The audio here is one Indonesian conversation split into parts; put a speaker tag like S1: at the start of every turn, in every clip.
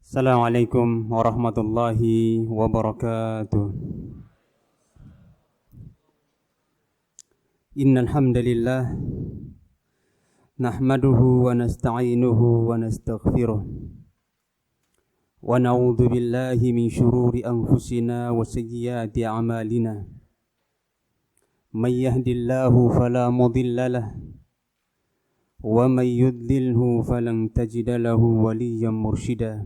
S1: Assalamualaikum warahmatullahi wabarakatuh. Innal hamdalillah nahmaduhu wa nasta'inuhu wa nastaghfiruh wa na'udzu billahi min shururi anfusina wa sayyiati a'malina. May yahdihillahu fala mudilla lahu wa may yudlilhu falan tajida lahu waliyyan mursyida.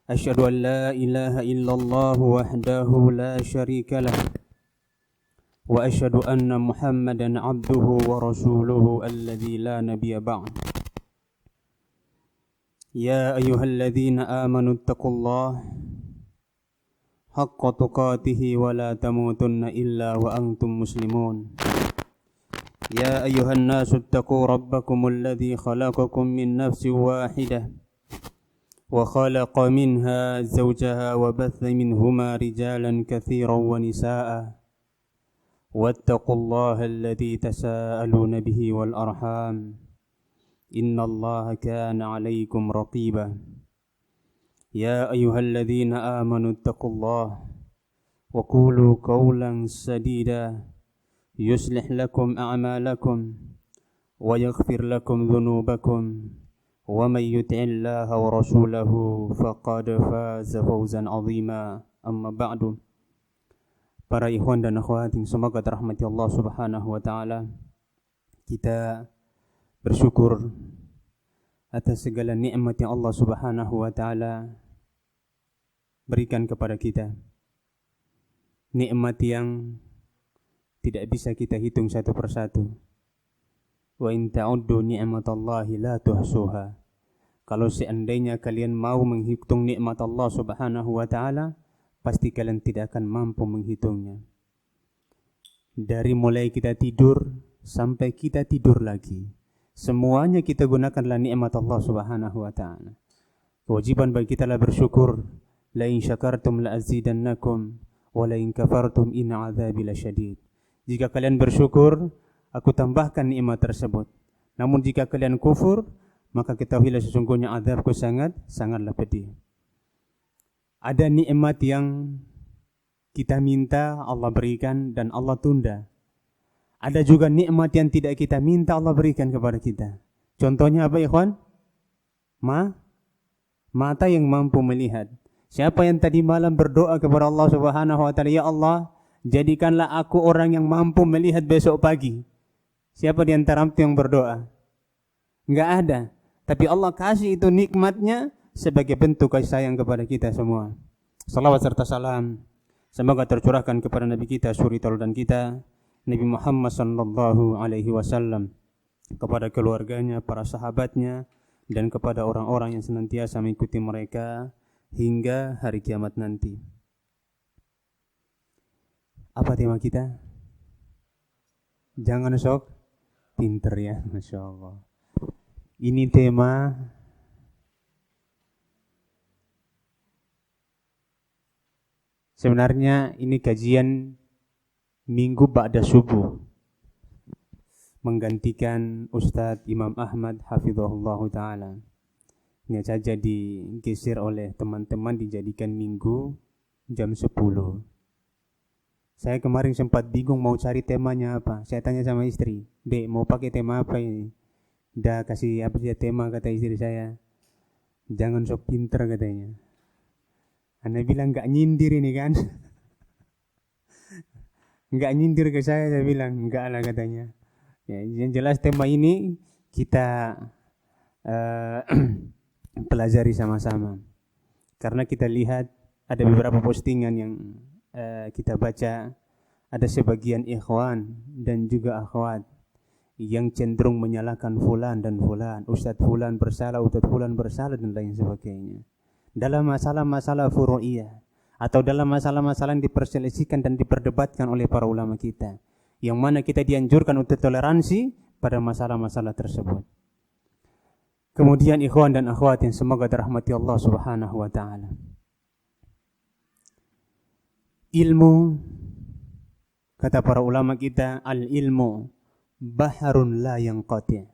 S1: أشهد أن لا إله إلا الله وحده لا شريك له وأشهد أن محمدا عبده ورسوله الذي لا نبي بعد. يا أيها الذين آمنوا اتقوا الله حق تقاته ولا تموتن إلا وأنتم مسلمون. يا أيها الناس اتقوا ربكم الذي خلقكم من نفس واحدة وخلق منها زوجها وبث منهما رجالا كثيرا ونساء واتقوا الله الذي تساءلون به والأرحام إن الله كان عليكم رقيبا. يا أيها الذين آمنوا اتقوا الله وقولوا قولا سديدا يصلح لكم أعمالكم ويغفر لكم ذنوبكم ومن يطع الله ورسوله فقد فاز فوزا عظيما. Amma ba'du. Para ikhwan dan akhwat yang semoga dirahmati Allah Subhanahu wa taala, kita bersyukur atas segala nikmat yang Allah Subhanahu wa taala berikan kepada kita. Nikmat yang tidak bisa kita hitung satu persatu. Wa in ta'uddu ni'matallahi la tuhsuha. Kalau seandainya kalian mau menghitung nikmat Allah Subhanahu wa taala, pasti kalian tidak akan mampu menghitungnya. Dari mulai kita tidur sampai kita tidur lagi, semuanya kita gunakanlah nikmat Allah Subhanahu wa taala. Kewajiban bagi kita lah bersyukur. La in syakartum la azidannakum wa la in kafartum in 'adzabi lasyadid. Jika kalian bersyukur, aku tambahkan nikmat tersebut. Namun jika kalian kufur, maka ketahuilah sesungguhnya azabku sangatlah pedih. Ada nikmat yang kita minta Allah berikan dan Allah tunda. Ada juga nikmat yang tidak kita minta Allah berikan kepada kita. Contohnya apa, ikhwan? Mata yang mampu melihat. Siapa yang tadi malam berdoa kepada Allah Subhanahu wa taala, ya Allah, jadikanlah aku orang yang mampu melihat besok pagi. Siapa di antara antum yang berdoa? Enggak ada. Tapi Allah kasih itu nikmatnya sebagai bentuk kasih sayang kepada kita semua. Salawat serta salam semoga tercurahkan kepada Nabi kita, suri tauladan kita, Nabi Muhammad sallallahu alaihi wasallam, kepada keluarganya, para sahabatnya, dan kepada orang-orang yang senantiasa mengikuti mereka hingga hari kiamat nanti. Apa tema kita? Jangan sok. Pinter ya, Masya Allah. Ini tema sebenarnya ini kajian minggu ba'da subuh, menggantikan Ustadz Imam Ahmad hafizahullah ta'ala. Ini saja digeser oleh teman-teman, dijadikan minggu jam 10. Saya kemarin sempat bingung mau cari temanya apa. Saya tanya sama istri, Dek, mau pakai tema apa ini? Dah kasih apa sih tema, kata istri saya. Jangan sok pinter, katanya. Anda bilang gak nyindir ini kan? Gak nyindir ke saya bilang. Enggak lah, katanya. Ya, yang jelas tema ini kita pelajari sama-sama. Karena kita lihat ada beberapa postingan yang kita baca, ada sebagian ikhwan dan juga akhwat yang cenderung menyalahkan fulan dan fulan, ustadz fulan bersalah, ustadz fulan bersalah, dan lain sebagainya. Dalam masalah-masalah furu'iyah atau dalam masalah-masalah yang diperselisihkan dan diperdebatkan oleh para ulama kita, yang mana kita dianjurkan untuk toleransi pada masalah-masalah tersebut. Kemudian ikhwan dan akhwat yang semoga dirahmati Allah Subhanahu wa taala. Ilmu, kata para ulama kita, al-ilmu baharun la yanqati'.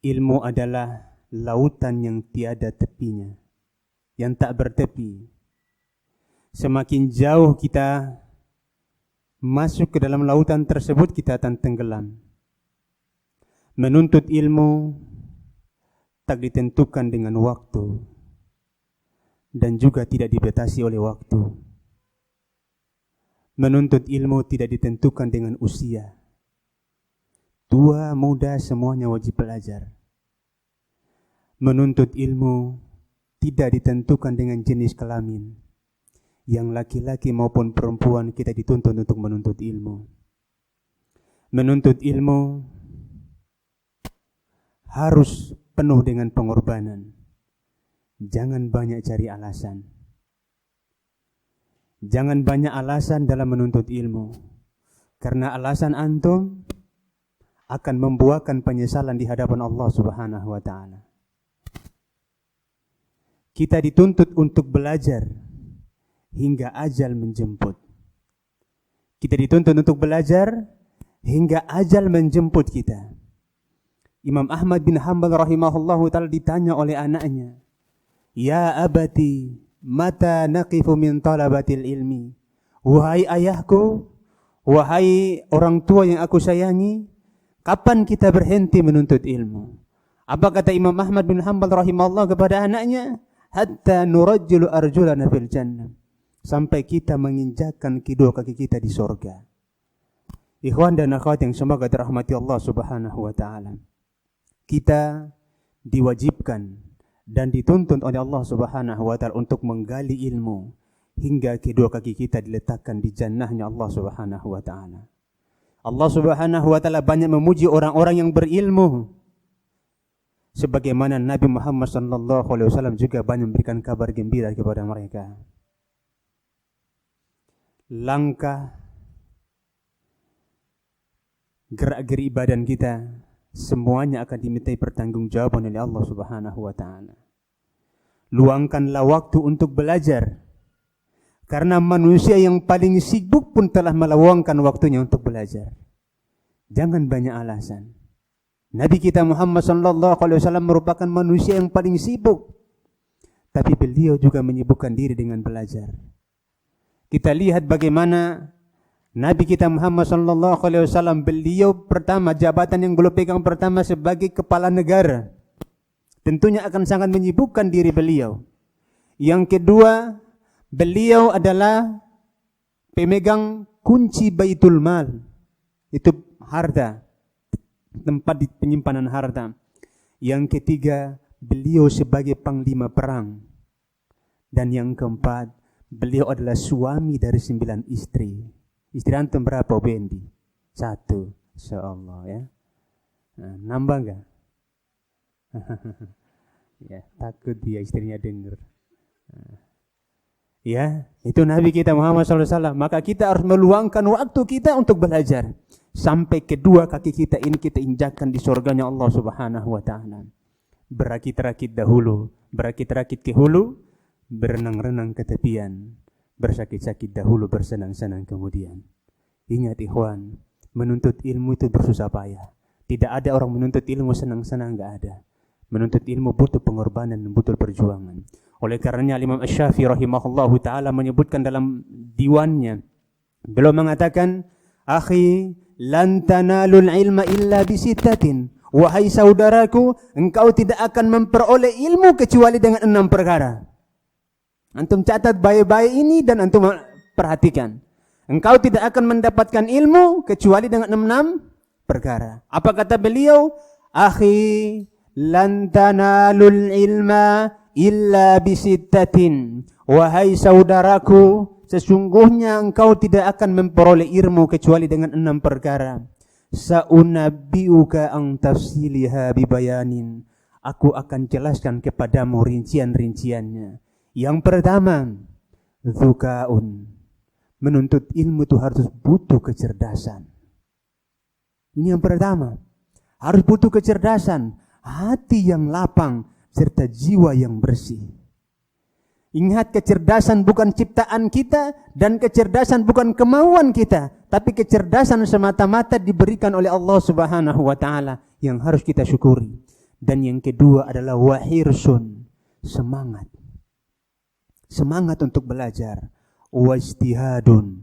S1: Ilmu adalah lautan yang tiada tepinya, yang tak bertepi. Semakin jauh kita masuk ke dalam lautan tersebut, kita akan tenggelam. Menuntut ilmu tak ditentukan dengan waktu dan juga tidak dibatasi oleh waktu. Menuntut ilmu tidak ditentukan dengan usia. Tua, muda, semuanya wajib belajar. Menuntut ilmu tidak ditentukan dengan jenis kelamin. Yang laki-laki maupun perempuan kita dituntut untuk menuntut ilmu. Menuntut ilmu harus penuh dengan pengorbanan. Jangan banyak cari alasan. Jangan banyak alasan dalam menuntut ilmu. Karena alasan antum akan membuahkan penyesalan di hadapan Allah Subhanahu wa taala. Kita dituntut untuk belajar hingga ajal menjemput. Kita dituntut untuk belajar hingga ajal menjemput kita. Imam Ahmad bin Hanbal rahimahullahu ta'ala ditanya oleh anaknya, "Ya abati, mata naqifu min talabatil ilmi?" Wahai ayahku, wahai orang tua yang aku sayangi, kapan kita berhenti menuntut ilmu? Apa kata Imam Ahmad bin Hanbal rahimahullah kepada anaknya? Hatta nurajjilu arjulana fil jannah. Sampai kita menginjakkan kedua kaki kita di surga. Ikhwan dan akhwat yang semoga dirahmati Allah Subhanahu wa taala. Kita diwajibkan dan dituntut oleh Allah Subhanahu wa taala untuk menggali ilmu hingga kedua kaki kita diletakkan di jannahnya Allah Subhanahu wa taala. Allah Subhanahu wa taala banyak memuji orang-orang yang berilmu. Sebagaimana Nabi Muhammad sallallahu alaihi wasallam juga banyak memberikan kabar gembira kepada mereka. Langkah gerak-gerik badan kita semuanya akan dimintai pertanggungjawaban oleh Allah Subhanahu wa taala. Luangkanlah waktu untuk belajar. Karena manusia yang paling sibuk pun telah meluangkan waktunya untuk belajar. Jangan banyak alasan. Nabi kita Muhammad sallallahu alaihi wasallam merupakan manusia yang paling sibuk. Tapi beliau juga menyibukkan diri dengan belajar. Kita lihat bagaimana Nabi kita Muhammad sallallahu alaihi wasallam, beliau pertama, jabatan yang beliau pegang pertama sebagai kepala negara. Tentunya akan sangat menyibukkan diri beliau. Yang kedua, beliau adalah pemegang kunci Baitul Mal. Itu harta, tempat penyimpanan harta. Yang ketiga, beliau sebagai panglima perang. Dan yang keempat, beliau adalah suami dari 9 istri. Istri antum berapa, Bendi? 1. Insyaallah ya. Nah, nambah enggak? Ya, takut dia istrinya dengar. Ya, itu Nabi kita Muhammad SAW. Maka kita harus meluangkan waktu kita untuk belajar. Sampai kedua kaki kita ini kita injakkan di surganya Allah Subhanahu wa ta'ala. Berakit-rakit dahulu, berakit-rakit ke hulu, berenang-renang ke tepian, bersakit-sakit dahulu, bersenang-senang kemudian. Ingat ikhwan, menuntut ilmu itu bersusah payah. Tidak ada orang menuntut ilmu senang-senang, enggak ada. Menuntut ilmu butuh pengorbanan dan butuh perjuangan. Oleh karenanya Imam Asy-Syafi'i rahimahullahu taala menyebutkan dalam diwannya, beliau mengatakan, "Akhi, lan tanalul ilma illa bisittatin." Wahai saudaraku, engkau tidak akan memperoleh ilmu kecuali dengan 6 perkara. Antum catat baik-baik ini dan antum perhatikan. Engkau tidak akan mendapatkan ilmu kecuali dengan 6 perkara. Apa kata beliau? Akhi, lan tanalul ilma illa bisittatin. Wahai saudaraku, sesungguhnya engkau tidak akan memperoleh ilmu kecuali dengan 6 perkara. Sa'unabbi'uka an tafsiliha bibayanin. Aku akan jelaskan kepadamu rincian-rinciannya. Yang pertama, dzukaun. Menuntut ilmu itu harus butuh kecerdasan. Ini yang pertama. Harus butuh kecerdasan, hati yang lapang, serta jiwa yang bersih. Ingat, kecerdasan bukan ciptaan kita dan kecerdasan bukan kemauan kita, tapi kecerdasan semata-mata diberikan oleh Allah Subhanahu wa taala yang harus kita syukuri. Dan yang kedua adalah wahirsun, semangat. Semangat untuk belajar. Wajtihadun,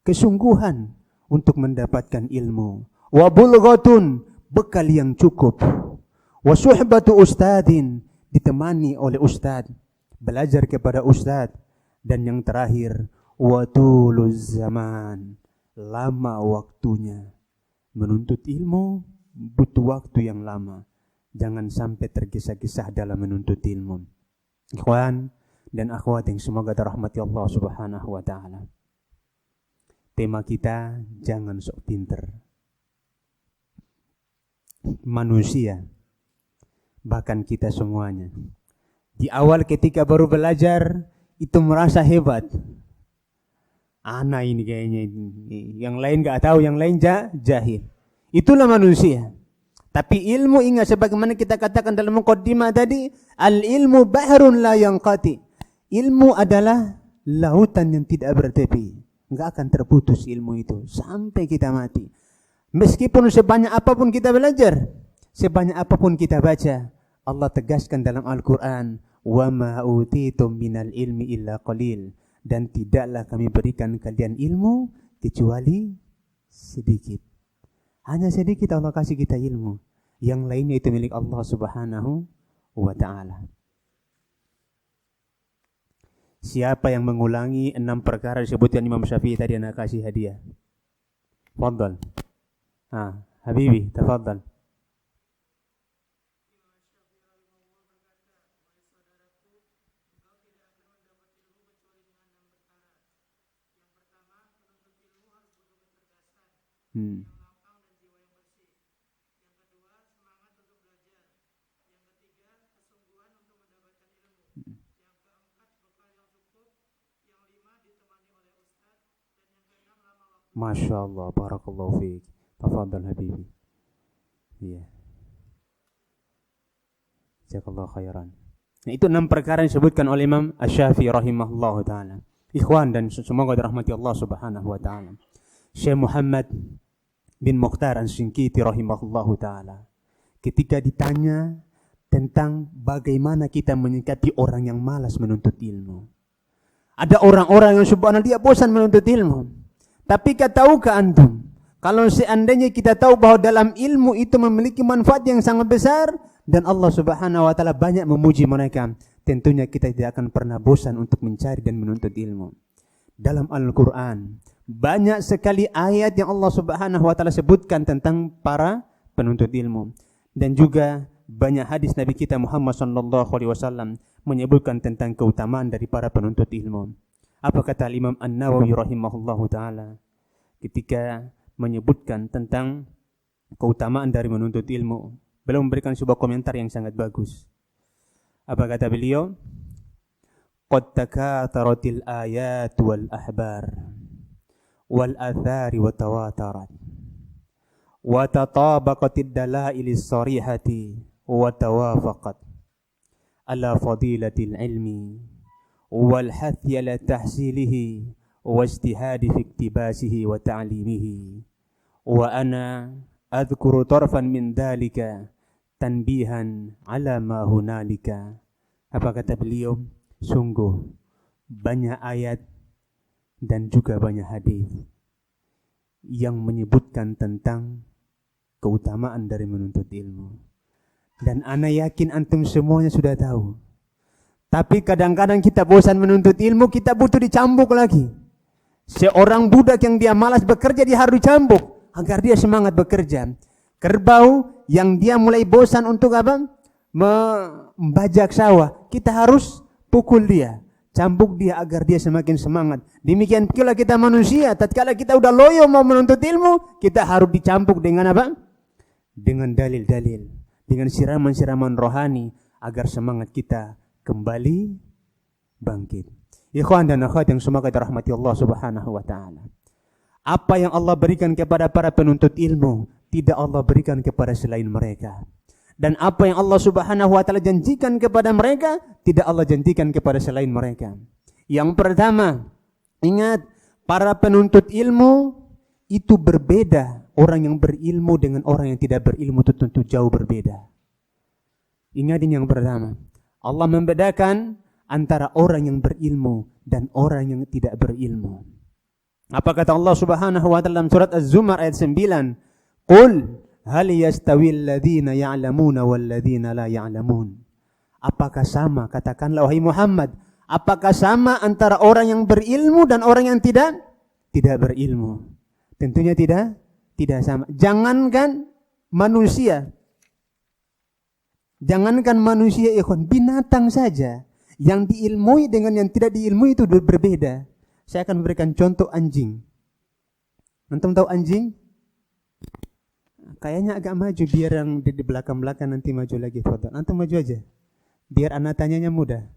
S1: kesungguhan untuk mendapatkan ilmu. Wabulghatun, bekal yang cukup. Wasuhbatu ustadin, ditemani oleh ustad, belajar kepada ustad. Dan yang terakhir, watuluz zaman, lama waktunya. Menuntut ilmu butuh waktu yang lama. Jangan sampai tergesa-gesa dalam menuntut ilmu. Ikhwan dan akhwat yang semoga dirahmati Allah Subhanahu wa taala. Tema kita, jangan sok pinter. Manusia, bahkan kita semuanya, di awal ketika baru belajar itu merasa hebat. Ana ini kayaknya ini. Yang lain gak tahu, yang lain jahil. Itulah manusia. Tapi ilmu, ingat sebagaimana kita katakan dalam muqaddimah tadi, al-ilmu bahrun la yanqati. Ilmu adalah lautan yang tidak bertepi. Enggak akan terputus ilmu itu sampai kita mati. Meskipun sebanyak apapun kita belajar, sebanyak apapun kita baca, Allah tegaskan dalam Al-Quran, wa ma utitum minal ilmi illa qalil, dan tidaklah kami berikan kalian ilmu kecuali sedikit. Hanya sedikit Allah kasih kita ilmu. Yang lainnya itu milik Allah Subhanahu wa ta'ala. Siapa yang mengulangi 6 perkara disebutkan Imam Syafi'i tadi, anak kasih hadiah. Fadhal. Habibi, tafadhal. Masya Allah, barakallahu fiik. Tafadhal habibi. Iya. Jazakallahu khairan. Nah, itu 6 perkara yang disebutkan oleh Imam Asy-Syafi'i rahimahullahu taala. Ikhwan dan semoga dirahmati Allah Subhanahu wa taala. Syekh Muhammad bin Mukhtar As-Shinqiti rahimahullahu taala, ketika ditanya tentang bagaimana kita menyikapi orang yang malas menuntut ilmu. Ada orang-orang yang subhanallah dia bosan menuntut ilmu. Tapi tahukah antum, kalau seandainya kita tahu bahwa dalam ilmu itu memiliki manfaat yang sangat besar dan Allah Subhanahu wa taala banyak memuji mereka, tentunya kita tidak akan pernah bosan untuk mencari dan menuntut ilmu. Dalam Al-Qur'an banyak sekali ayat yang Allah Subhanahu wa taala sebutkan tentang para penuntut ilmu, dan juga banyak hadis Nabi kita Muhammad sallallahu alaihi wasallam menyebutkan tentang keutamaan dari para penuntut ilmu. Apa kata Imam An-Nawawi rahimahullahu taala ketika menyebutkan tentang keutamaan dari menuntut ilmu? Beliau memberikan sebuah komentar yang sangat bagus. Apa kata beliau? Qad takataratil ayat wal ahbar wal athari wa tawatarat wa tatabaqatid dalailis sarihati wa tawafaqat ala fadilatil ilmi wal hathi ala tahsilihi wa ijtihadi fi iktibasihi wa ta'limihi wa ana adhkuru tarfan min dhalika tanbihan ala ma hunalika. Apa kata beliau? Sungguh banyak ayat dan juga banyak hadis yang menyebutkan tentang keutamaan dari menuntut ilmu, dan ana yakin antum semuanya sudah tahu. Tapi kadang-kadang kita bosan menuntut ilmu, kita butuh dicambuk lagi. Seorang budak yang dia malas bekerja, dia harus dicambuk agar dia semangat bekerja. Kerbau yang dia mulai bosan untuk apa? Membajak sawah, kita harus pukul dia, cambuk dia agar dia semakin semangat. Demikian pula kita manusia, tatkala kita udah loyo mau menuntut ilmu, kita harus dicambuk dengan apa? Dengan dalil-dalil, dengan siraman-siraman rohani agar semangat kita kembali bangkit. Ikhwan dan akhwat yang semoga dirahmati Allah Subhanahu wa taala. Apa yang Allah berikan kepada para penuntut ilmu, tidak Allah berikan kepada selain mereka. Dan apa yang Allah Subhanahu wa taala janjikan kepada mereka, tidak Allah janjikan kepada selain mereka. Yang pertama, ingat, para penuntut ilmu itu berbeda. Orang yang berilmu dengan orang yang tidak berilmu itu tentu jauh berbeda. Ingat ini yang pertama. Allah membedakan antara orang yang berilmu dan orang yang tidak berilmu. Apa kata Allah Subhanahu wa taala dalam surat Az-Zumar ayat 9? Qul hal yastawil ladzina ya'lamuna wal ladzina la ya'lamun. Apakah sama, katakanlah wahai Muhammad, apakah sama antara orang yang berilmu dan orang yang tidak berilmu? Tentunya tidak sama. Jangankan manusia, ikhwan, binatang saja yang diilmui dengan yang tidak diilmui itu berbeda. Saya akan memberikan contoh anjing. Antum tahu anjing? Kayaknya agak maju, biar yang di belakang-belakang nanti maju lagi. Fadal. Antum maju aja. Biar anak tanyanya mudah.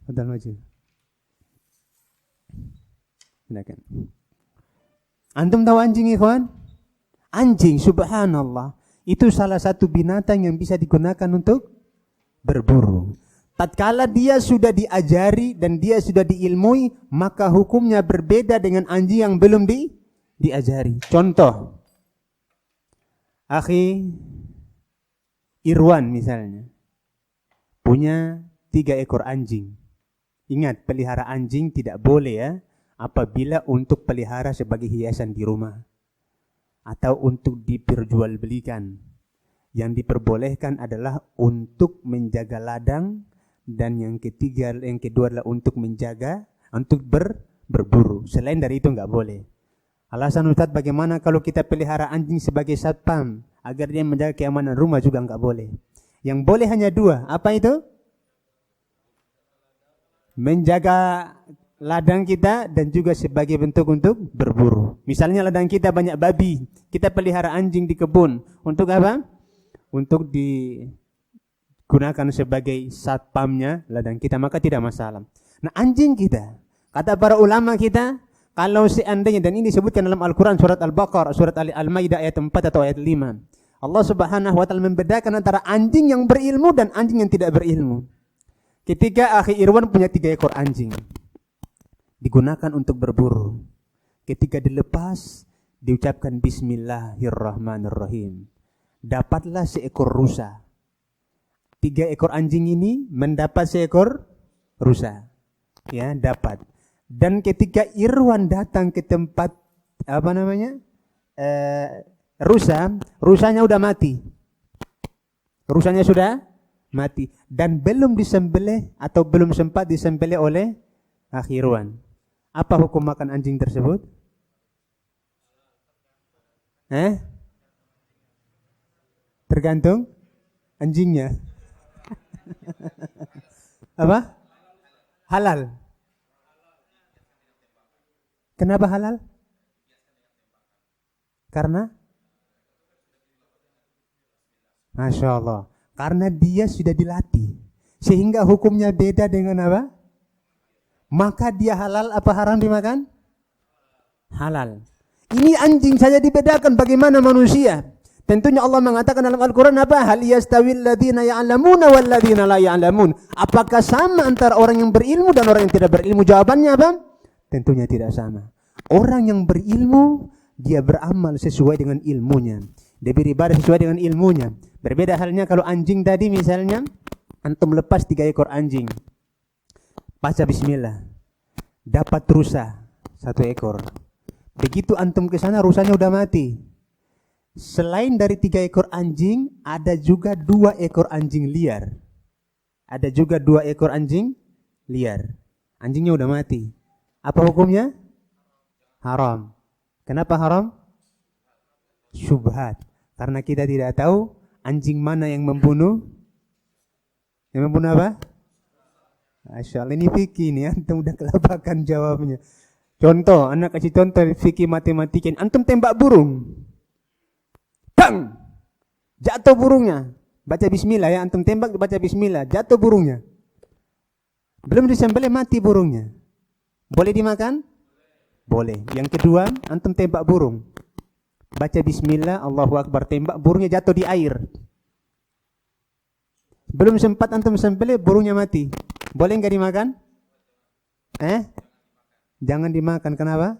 S1: Fadal maju. Silakan. Antum tahu anjing, ikhwan? Anjing, subhanallah, itu salah satu binatang yang bisa digunakan untuk berburu. Tatkala dia sudah diajari dan dia sudah diilmui, maka hukumnya berbeda dengan anjing yang belum diajari. Contoh, akhi Irwan misalnya punya 3 ekor anjing. Ingat, pelihara anjing tidak boleh ya, apabila untuk pelihara sebagai hiasan di rumah atau untuk diperjualbelikan. Yang diperbolehkan adalah untuk menjaga ladang, dan yang kedua adalah untuk berburu. Selain dari itu enggak boleh. Alasan Ustaz, bagaimana kalau kita pelihara anjing sebagai satpam agar dia menjaga keamanan rumah, juga enggak boleh. Yang boleh hanya 2. Apa itu? Menjaga ladang kita dan juga sebagai bentuk untuk berburu. Misalnya ladang kita banyak babi, kita pelihara anjing di kebun. Untuk apa? Untuk digunakan sebagai satpamnya ladang kita, maka tidak masalah. Nah, anjing kita, kata para ulama kita, kalau seandainya, dan ini disebutkan dalam Al-Quran surat Al-Baqarah, surat Al-Maidah ayat 4 atau ayat 5. Allah Subhanahu wa taala membedakan antara anjing yang berilmu dan anjing yang tidak berilmu. Ketika akhi Irwan punya 3 ekor anjing, digunakan untuk berburu. Ketika dilepas, diucapkan Bismillahirrahmanirrahim. Dapatlah seekor rusa. 3 ekor anjing ini mendapat seekor rusa. Ya, dapat. Dan ketika Irwan datang ke tempat rusanya udah mati. Rusanya sudah mati dan belum disembelih atau belum sempat disembelih oleh akhi Irwan. Apa hukum makan anjing tersebut? Tergantung anjingnya. Apa? Halal. Kenapa halal? Karena? Masya Allah. Karena dia sudah dilatih. Sehingga hukumnya beda dengan apa? Maka dia halal apa haram dimakan? Halal. Ini anjing saja dibedakan, bagaimana manusia? Tentunya Allah mengatakan dalam Al-Quran apa? Hal yastawil ladzina ya'lamuna wal ladzina la ya'lamun. Apakah sama antara orang yang berilmu dan orang yang tidak berilmu? Jawabannya apa? Tentunya tidak sama. Orang yang berilmu, dia beramal sesuai dengan ilmunya. Dia beribadah sesuai dengan ilmunya. Berbeda halnya kalau anjing tadi misalnya, antum lepas 3 ekor anjing. Baca bismillah. Dapat rusa 1 ekor. Begitu antum ke sana, rusanya udah mati. Selain dari 3 ekor anjing, ada juga 2 ekor anjing liar. Ada juga 2 ekor anjing liar. Anjingnya udah mati. Apa hukumnya? Haram. Kenapa haram? Syubhat. Karena kita tidak tahu anjing mana yang membunuh. Yang membunuh apa? Masya Allah, ini fikih nih, antum udah kelabakan jawabnya. Contoh, anak kasih contoh fikih matematika. Antum tembak burung. Bang! Jatuh burungnya. Baca bismillah ya, antum tembak baca bismillah, jatuh burungnya. Belum disembelih mati burungnya. Boleh dimakan? Boleh. Yang kedua, antum tembak burung. Baca bismillah, Allahu Akbar, tembak, burungnya jatuh di air. Belum sempat antum sembelih, burungnya mati. Boleh enggak dimakan? Jangan dimakan, kenapa?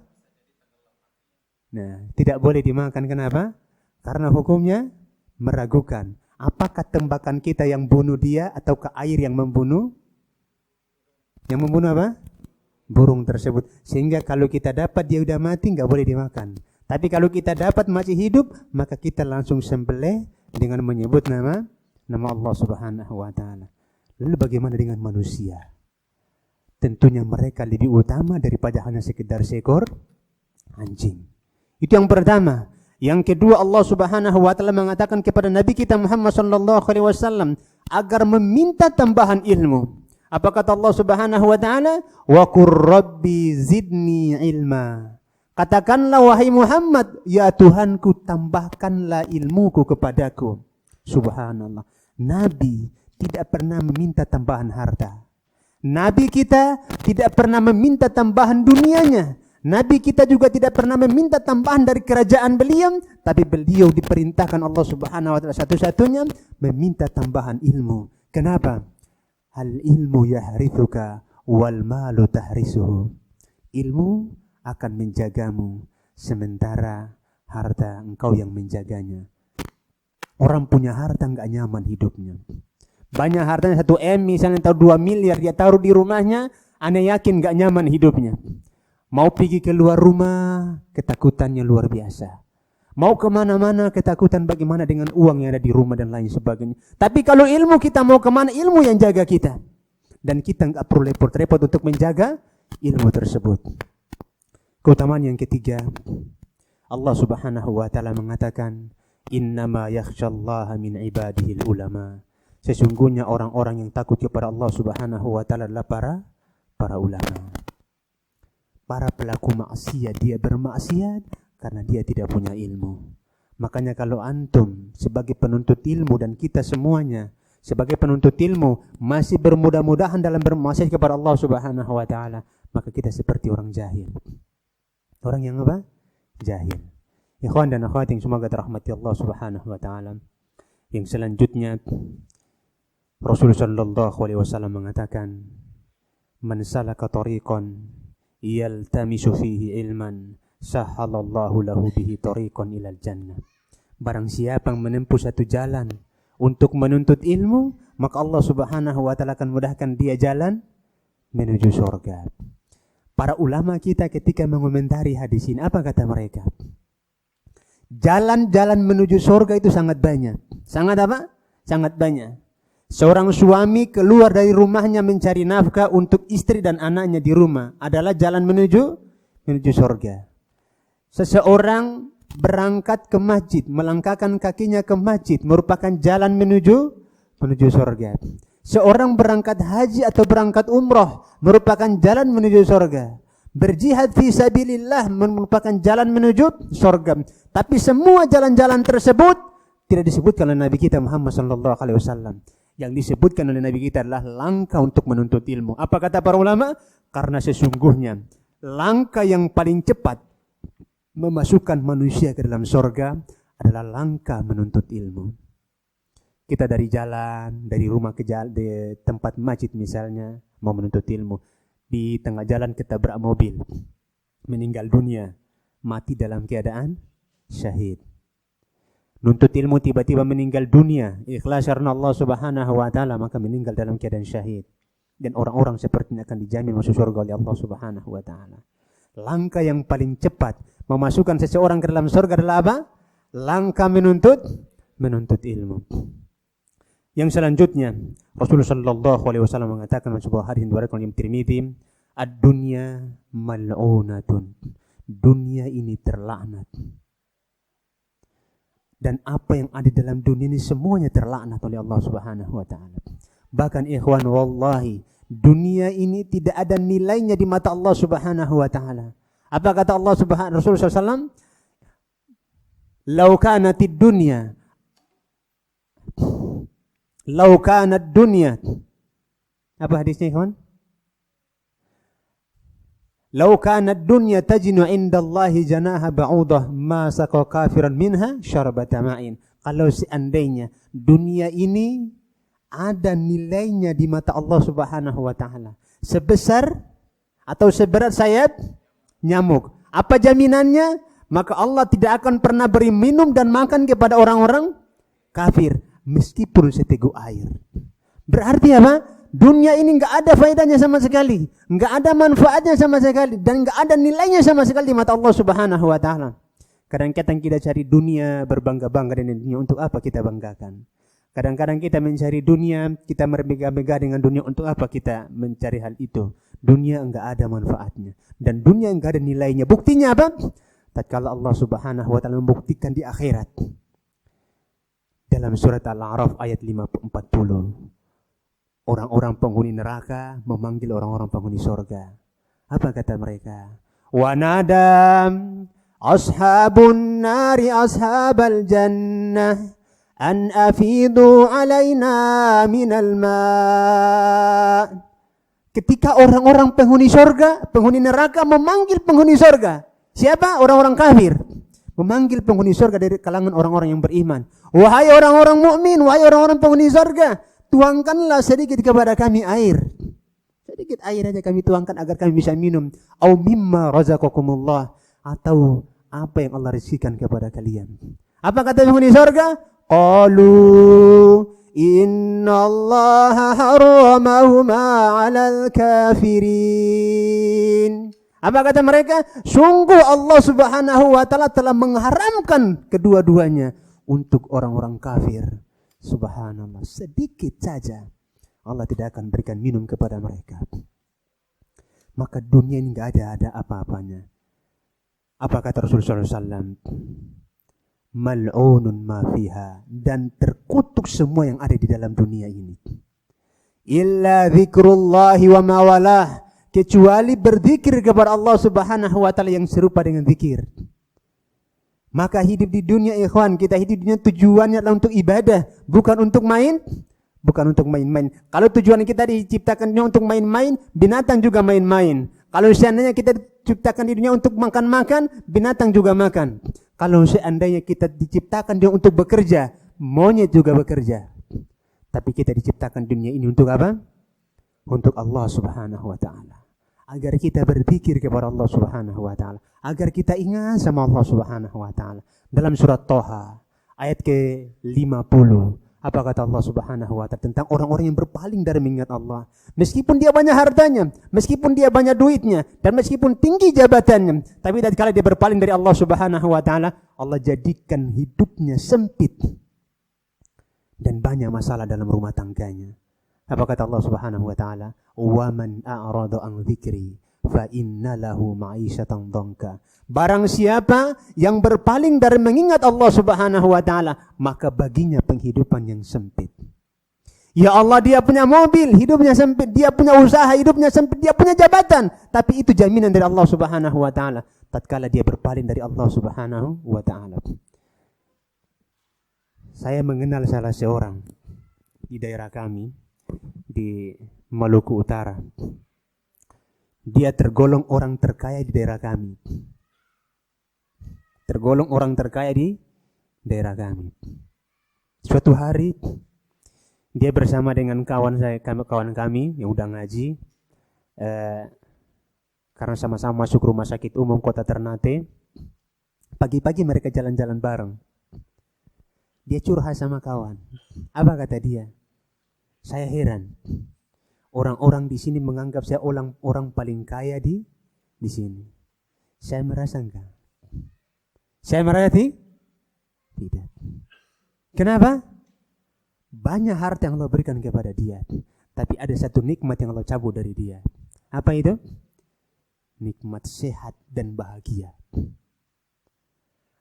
S1: Nah, tidak boleh dimakan, kenapa? Karena hukumnya meragukan.
S2: Apakah tembakan kita yang bunuh dia ataukah air yang membunuh? Yang membunuh apa? Burung tersebut. Sehingga kalau kita dapat dia udah mati, nggak boleh dimakan. Tapi kalau kita dapat masih hidup, maka kita langsung sembelih dengan menyebut nama Allah Subhanahu wa taala. Lalu bagaimana dengan manusia? Tentunya mereka lebih utama daripada hanya sekedar seekor anjing. Itu yang pertama. Yang kedua, Allah Subhanahu wa taala mengatakan kepada Nabi kita Muhammad sallallahu alaihi wasallam agar meminta tambahan ilmu. Apa kata Allah Subhanahu wa taala? Wa qur rabbi zidni ilma. Katakanlah wahai Muhammad, ya Tuhanku tambahkanlah ilmuku kepadaku. Subhanallah. Nabi tidak pernah meminta tambahan harta. Nabi kita tidak pernah meminta tambahan dunianya. Nabi kita juga tidak pernah meminta tambahan dari kerajaan beliau, tapi beliau diperintahkan Allah Subhanahu wa taala satu-satunya meminta tambahan ilmu. Kenapa? Al ilmu yahrithuka wal malu tahrisuhu. Ilmu akan menjagamu sementara harta engkau yang menjaganya. Orang punya harta enggak nyaman hidupnya. Banyak hartanya 1 M misalnya atau 2 miliar dia taruh di rumahnya, aneh yakin enggak nyaman hidupnya. Mau pergi keluar rumah, ketakutannya luar biasa. Mau kemana-mana, ketakutan bagaimana dengan uang yang ada di rumah dan lain sebagainya. Tapi kalau ilmu kita mau kemana, ilmu yang jaga kita. Dan kita enggak perlu repot-repot untuk menjaga ilmu tersebut. Keutamaan yang ketiga, Allah Subhanahu wa taala mengatakan, "Innama yakhsyallaha min ibadihil ulama." Sesungguhnya orang-orang yang takut kepada Allah Subhanahu wa taala adalah para ulama. Para pelaku maksiat, dia bermaksiat karena dia tidak punya ilmu. Makanya kalau antum sebagai penuntut ilmu dan kita semuanya sebagai penuntut ilmu masih bermudah-mudahan dalam bermaksiat kepada Allah Subhanahu wa taala, maka kita seperti orang jahil. Orang yang apa? Jahil. Ikhwan dan akhwat yang semoga dirahmati Allah Subhanahu wa taala. Yang selanjutnya Rasulullah sallallahu alaihi wasallam mengatakan, "Man salaka tariqan yaltamisu fihi ilman, sahhalallahu lahu bihi tariqan ilal jannah." Barang siapa yang menempuh satu jalan untuk menuntut ilmu, maka Allah Subhanahu wa taala akan mudahkan dia jalan menuju surga. Para ulama kita ketika mengomentari hadis ini, apa kata mereka? Jalan-jalan menuju surga itu sangat banyak. Sangat apa? Sangat banyak. Seorang suami keluar dari rumahnya mencari nafkah untuk istri dan anaknya di rumah adalah jalan menuju surga. Seseorang berangkat ke masjid, melangkahkan kakinya ke masjid merupakan jalan menuju surga. Seorang berangkat haji atau berangkat umroh merupakan jalan menuju surga. Berjihad fi sabilillah merupakan jalan menuju surga. Tapi semua jalan-jalan tersebut tidak disebutkan oleh Nabi kita Muhammad sallallahu alaihi wasallam. Yang disebutkan oleh Nabi kita adalah langkah untuk menuntut ilmu. Apa kata para ulama? Karena sesungguhnya langkah yang paling cepat memasukkan manusia ke dalam surga adalah langkah menuntut ilmu. Kita dari jalan, dari rumah ke jalan, di tempat masjid misalnya, mau menuntut ilmu. Di tengah jalan kita tabrak mobil, meninggal dunia, mati dalam keadaan syahid. Nuntut ilmu tiba-tiba meninggal dunia, ikhlas karena Allah Subhanahu wa taala, maka meninggal dalam keadaan syahid. Dan orang-orang seperti ini akan dijamin masuk surga oleh Allah Subhanahu wa taala. Langkah yang paling cepat memasukkan seseorang ke dalam surga adalah apa? Langkah menuntut ilmu. Yang selanjutnya, Rasulullah sallallahu alaihi wasallam mengatakan dalam sebuah hadis yang diriwayatkan oleh Tirmidzi, "Ad-dunya mal'unatun." Dunia ini terlaknat. Dan apa yang ada dalam dunia ini semuanya terlaknat oleh Allah Subhanahu wa taala. Bahkan ikhwan wallahi, dunia ini tidak ada nilainya di mata Allah Subhanahu wa taala. Apa kata Allah Subhanahu Rasulullah sallallahu alaihi wasallam? Lau kanat dunya. Apa hadisnya, kawan? Lau kanat dunya tajinu indallahi janaha ba'udah ma saqa kafiran minha syarbata ma'in. Kalau seandainya dunia ini ada nilainya di mata Allah Subhanahu wa taala sebesar atau seberat sayap nyamuk, apa jaminannya? Maka Allah tidak akan pernah beri minum dan makan kepada orang-orang kafir. meskipun seteguk air. Berarti apa? Dunia ini enggak ada faedahnya sama sekali, enggak ada manfaatnya sama sekali, dan enggak ada nilainya sama sekali di mata Allah Subhanahu wa taala. Kadang-kadang kita cari dunia, berbangga-bangga dengan dunia. Untuk apa kita banggakan? Kadang-kadang kita mencari dunia, kita bermegah-megah dengan dunia. Untuk apa kita mencari hal itu? Dunia enggak ada manfaatnya, dan dunia enggak ada nilainya. Buktinya apa? Tatkala Allah Subhanahu wa taala membuktikan di akhirat. Dalam surat Al-A'raf ayat 40. Orang-orang penghuni neraka memanggil orang-orang penghuni surga. Apa kata mereka? Wa nadam ashabun nari ashabal jannah an afidu alaina minal ma'. Ketika orang-orang penghuni surga, penghuni neraka memanggil penghuni surga. Siapa? Orang-orang kafir. Memanggil penghuni surga dari kalangan orang-orang yang beriman. Wahai orang-orang mukmin, wahai orang-orang penghuni surga, tuangkanlah sedikit kepada kami air. Sedikit air aja kami tuangkan agar kami bisa minum. Au mimma razaqakumullah, atau apa yang Allah rizkikan kepada kalian. Apa kata penghuni surga? Qalu innallaha harramahuma 'alal kafirin. Apa kata mereka? Sungguh Allah Subhanahu wa taala telah mengharamkan kedua-duanya untuk orang-orang kafir. Subhanallah, sedikit saja Allah tidak akan berikan minum kepada mereka. Maka dunia ini enggak ada apa-apanya. Apa kata Rasulullah SAW? Mal'unun ma fiha, dan terkutuk semua yang ada di dalam dunia ini. Illa dzikrullahi wa ma walah, kecuali berzikir kepada Allah Subhanahu wa taala yang serupa dengan zikir. Maka hidup di dunia, ikhwan, kita hidup di dunia tujuannya adalah untuk ibadah, bukan untuk main, bukan untuk main-main. Kalau tujuan kita diciptakan dunia untuk main-main, binatang juga main-main. Kalau seandainya kita diciptakan di dunia untuk makan-makan, binatang juga makan. Kalau seandainya kita diciptakan dunia untuk bekerja, monyet juga bekerja. Tapi kita diciptakan dunia ini untuk apa? Untuk Allah Subhanahu wa taala. Agar kita berzikir kepada Allah Subhanahu wa taala, agar kita ingat sama Allah Subhanahu wa taala. Dalam surat Thaha ayat ke-50, apa kata Allah Subhanahu wa taala tentang orang-orang yang berpaling dari mengingat Allah? Meskipun dia banyak hartanya, meskipun dia banyak duitnya, dan meskipun tinggi jabatannya, tapi tatkala dia berpaling dari Allah Subhanahu wa taala, Allah jadikan hidupnya sempit dan banyak masalah dalam rumah tangganya. Apa kata Allah Subhanahu wa taala? Wa man a'rada an dzikri fa inna lahu ma'isyatan dhanka. Barang siapa yang berpaling dari mengingat Allah Subhanahu wa taala, maka baginya penghidupan yang sempit. Ya Allah, dia punya mobil, hidupnya sempit, dia punya usaha, hidupnya sempit, dia punya jabatan, tapi itu jaminan dari Allah Subhanahu wa taala tatkala dia berpaling dari Allah Subhanahu wa taala. Saya mengenal salah seorang di daerah kami di Maluku Utara. Dia tergolong orang terkaya di daerah kami. Tergolong orang terkaya di daerah kami. Suatu hari dia bersama dengan kawan kami yang udah ngaji, karena sama-sama masuk rumah sakit umum Kota Ternate. Pagi-pagi mereka jalan-jalan bareng. Dia curhat sama kawan. Apa kata dia? Saya heran. Orang-orang di sini menganggap saya orang paling kaya di sini. Saya merasa enggak. Saya merasa tidak. Kenapa? Banyak harta yang Allah berikan kepada dia, tapi ada satu nikmat yang Allah cabut dari dia. Apa itu? Nikmat sehat dan bahagia.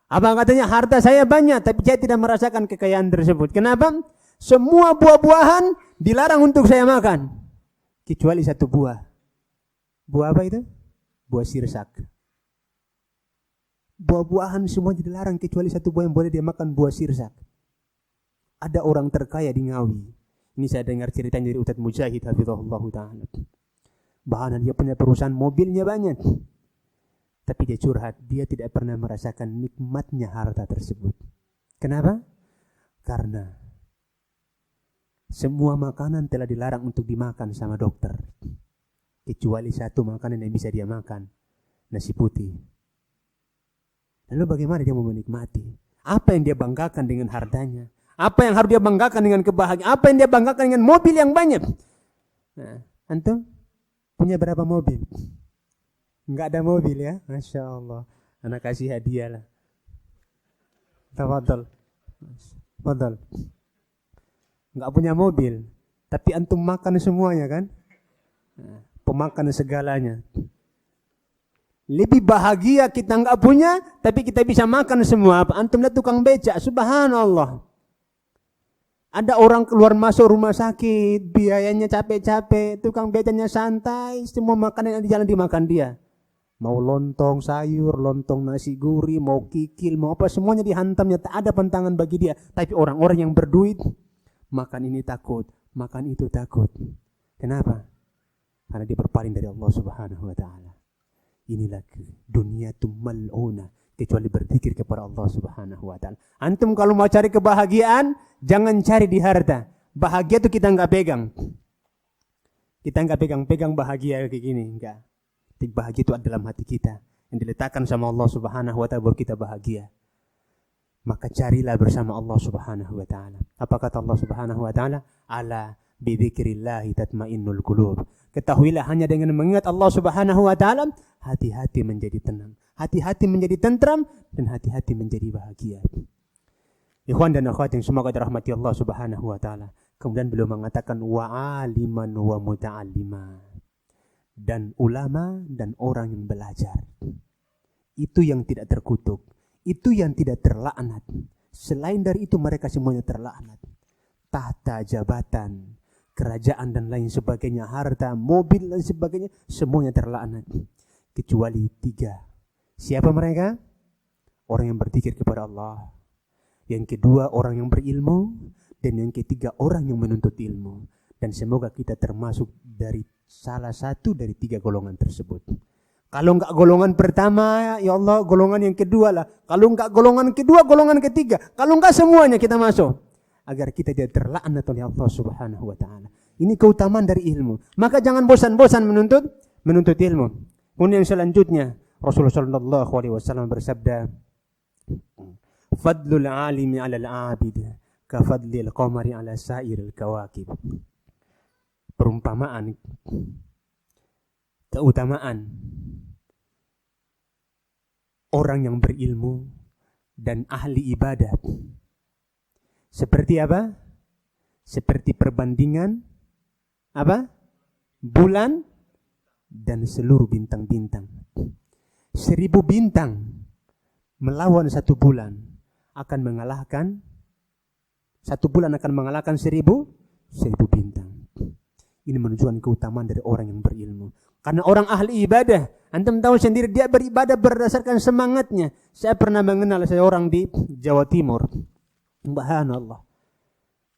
S2: Apa katanya? Harta saya banyak, tapi saya tidak merasakan kekayaan tersebut. Kenapa? Semua buah-buahan dilarang untuk saya makan, kecuali satu buah. Buah apa itu? Buah sirsak. Buah-buahan semua dilarang kecuali satu buah yang boleh dia makan, buah sirsak. Ada orang terkaya di Ngawi. Ini saya dengar ceritanya dari Ustaz Mujahid hafizahullah ta'ala. Bahkan dia punya perusahaan, mobilnya banyak. Tapi dia curhat, dia tidak pernah merasakan nikmatnya harta tersebut. Kenapa? Karena semua makanan telah dilarang untuk dimakan sama dokter, kecuali satu makanan yang bisa dia makan, nasi putih. Lalu bagaimana dia mau menikmati? Apa yang dia banggakan dengan hartanya? Apa yang harus dia banggakan dengan kebahagiaan? Apa yang dia banggakan dengan mobil yang banyak? Nah, antum punya berapa mobil? Enggak ada mobil ya? Masya Allah. Anak kasih hadiah lah. Tafadhal. Tafadhal. Enggak punya mobil, tapi antum makan semuanya kan? Nah, pemakan segalanya. Lebih bahagia kita enggak punya, tapi kita bisa makan semua. Antum lihat tukang becak, subhanallah. Ada orang keluar masuk rumah sakit, biayanya capek-capek, tukang becaknya santai, semua makanan yang di jalan dimakan dia. Mau lontong sayur, lontong nasi gurih, mau kikil, mau apa, semuanya dihantamnya, tak ada pantangan bagi dia. Tapi orang-orang yang berduit, makan ini takut, makan itu takut. Kenapa? Karena dia berpaling dari Allah Subhanahu wa taala. Inilah dunia tu mal'una, kecuali berzikir kepada Allah Subhanahu wa taala. Antum kalau mau cari kebahagiaan, jangan cari di harta. Bahagia itu kita enggak pegang. Kita enggak pegang bahagia kayak gini, enggak. Bahagia itu ada dalam hati kita, yang diletakkan sama Allah Subhanahu wa taala baru kita bahagia. Maka carilah bersama Allah Subhanahu wa taala. Apa kata Allah Subhanahu wa taala? Ala bidzikrillah tatmainnul qulub. Ketahuilah hanya dengan mengingat Allah Subhanahu wa taala, hati-hati menjadi tenang, hati-hati menjadi tentram, dan hati-hati menjadi bahagia. Ikhwan dan akhwat yang semoga dirahmati Allah Subhanahu wa taala. Kemudian beliau mengatakan wa aliman wa muta'allima. Dan ulama dan orang yang belajar. Itu yang tidak terkutuk, itu yang tidak terlaknat. Selain dari itu mereka semuanya terlaknat. Tahta jabatan, kerajaan dan lain sebagainya, harta, mobil dan sebagainya, semuanya terlaknat. Kecuali 3. Siapa mereka? Orang yang berzikir kepada Allah. Yang kedua, orang yang berilmu. Dan yang ketiga, orang yang menuntut ilmu. Dan semoga kita termasuk dari salah satu dari 3 golongan tersebut. Kalau enggak golongan pertama, ya Allah, golongan yang kedua lah. Kalau enggak golongan kedua, golongan ketiga. Kalau enggak semuanya kita masuk. Agar kita tidak terlaknat oleh Allah Subhanahu wa taala. Ini keutamaan dari ilmu. Maka jangan bosan-bosan menuntut ilmu. Kemudian yang selanjutnya, Rasulullah sallallahu alaihi wasallam bersabda, "Fadlul 'alimi 'alal 'abid ka fadlil qamari 'ala sa'iril kawakib." Perumpamaan, keutamaan orang yang berilmu dan ahli ibadah seperti apa? Seperti perbandingan apa? Bulan dan seluruh bintang-bintang. 1000 bintang melawan 1 bulan akan mengalahkan 1 bulan akan mengalahkan 1000 bintang. Ini menunjukkan keutamaan dari orang yang berilmu. Karena orang ahli ibadah, antum tahu sendiri dia beribadah berdasarkan semangatnya. Saya pernah mengenal seorang di Jawa Timur. Subhanallah.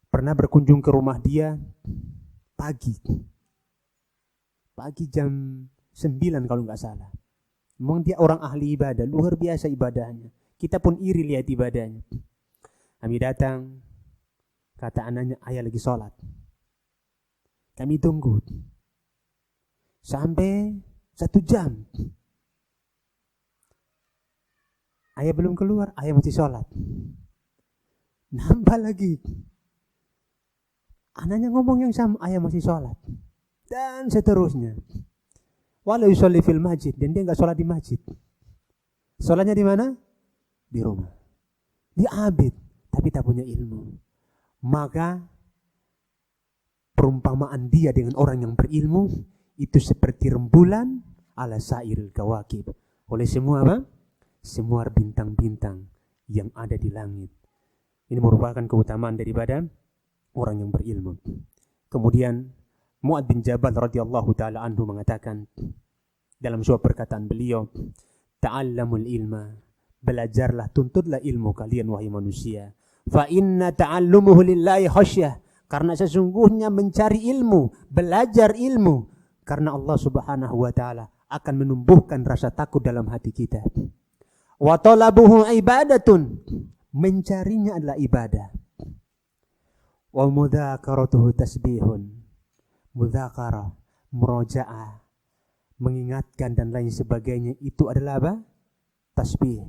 S2: Pernah berkunjung ke rumah dia pagi jam 9 kalau nggak salah. Memang dia orang ahli ibadah, luar biasa ibadahnya. Kita pun iri lihat ibadahnya. Kami datang, kata anaknya, ayah lagi sholat. Kami tunggu sampai 1 jam. Ayah belum keluar, ayah masih sholat. Nambah lagi. Anaknya ngomong yang sama, ayah masih sholat. Dan seterusnya. Walau yusolli fil masjid, dan dia nggak sholat di masjid. Sholatnya di mana? Di rumah. Dia abid, tapi tak punya ilmu. Maka perumpamaan dia dengan orang yang berilmu itu seperti rembulan ala sairil kawakib. Oleh semua apa? Semua bintang-bintang yang ada di langit. Ini merupakan keutamaan daripada orang yang berilmu. Kemudian Mu'adz bin Jabal radhiyallahu taala anhu mengatakan dalam sebuah perkataan beliau, "Ta'allamul ilma." Belajarlah, tuntutlah ilmu kalian wahai manusia. Fa inna ta'allumuhu lillahi khasyah. Karena sesungguhnya mencari ilmu, belajar ilmu, karena Allah Subhanahu wa taala akan menumbuhkan rasa takut dalam hati kita. Wa talabuhu ibadatun. Mencarinya adalah ibadah. Wa mudzakaratuhu tasbihun. Mudzakarah, murajaah, mengingatkan dan lain sebagainya itu adalah apa? Tasbih.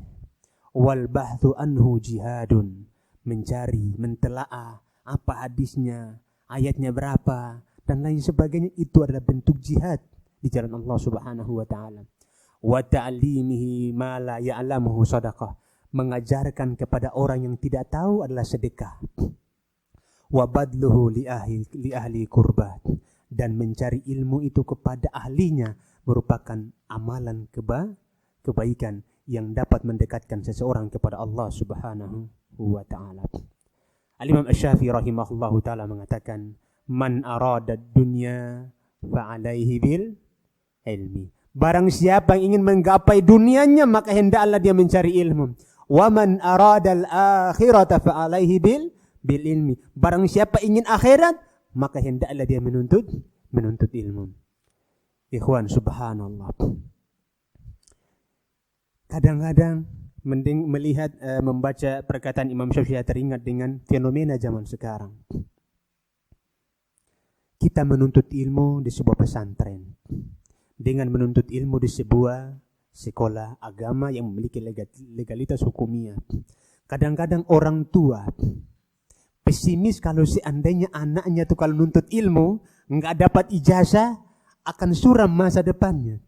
S2: Wal bahthu anhu jihadun. mencari, mentelaah apa hadisnya, ayatnya berapa, dan lain sebagainya. Itu adalah bentuk jihad di jalan Allah Subhanahu wa taala. Wa ta'limihi ma la ya'lamuhu sadaqah. Mengajarkan kepada orang yang tidak tahu adalah sedekah. Wa badluhu li ahli qurbat. Dan mencari ilmu itu kepada ahlinya merupakan amalan kebaikan yang dapat mendekatkan seseorang kepada Allah Subhanahu wa taala. Al-Imam Asy-Syafi'i rahimahullahu taala mengatakan, "Man arada dunya fa alaihi bil ilmi." Barang siapa yang ingin menggapai dunianya, maka hendaklah dia mencari ilmu. Wa man arada al-akhirata fa alaihi bil ilmi. Barang siapa ingin akhirat, maka hendaklah dia menuntut ilmu. Ikhwan, subhanallah. Kadang-kadang melihat membaca perkataan Imam Syafi'i teringat dengan fenomena zaman sekarang. Kita menuntut ilmu di sebuah pesantren, dengan menuntut ilmu di sebuah sekolah agama yang memiliki legalitas hukumiyah. Kadang-kadang orang tua pesimis kalau seandainya anaknya tuh kalau nuntut ilmu nggak dapat ijazah akan suram masa depannya.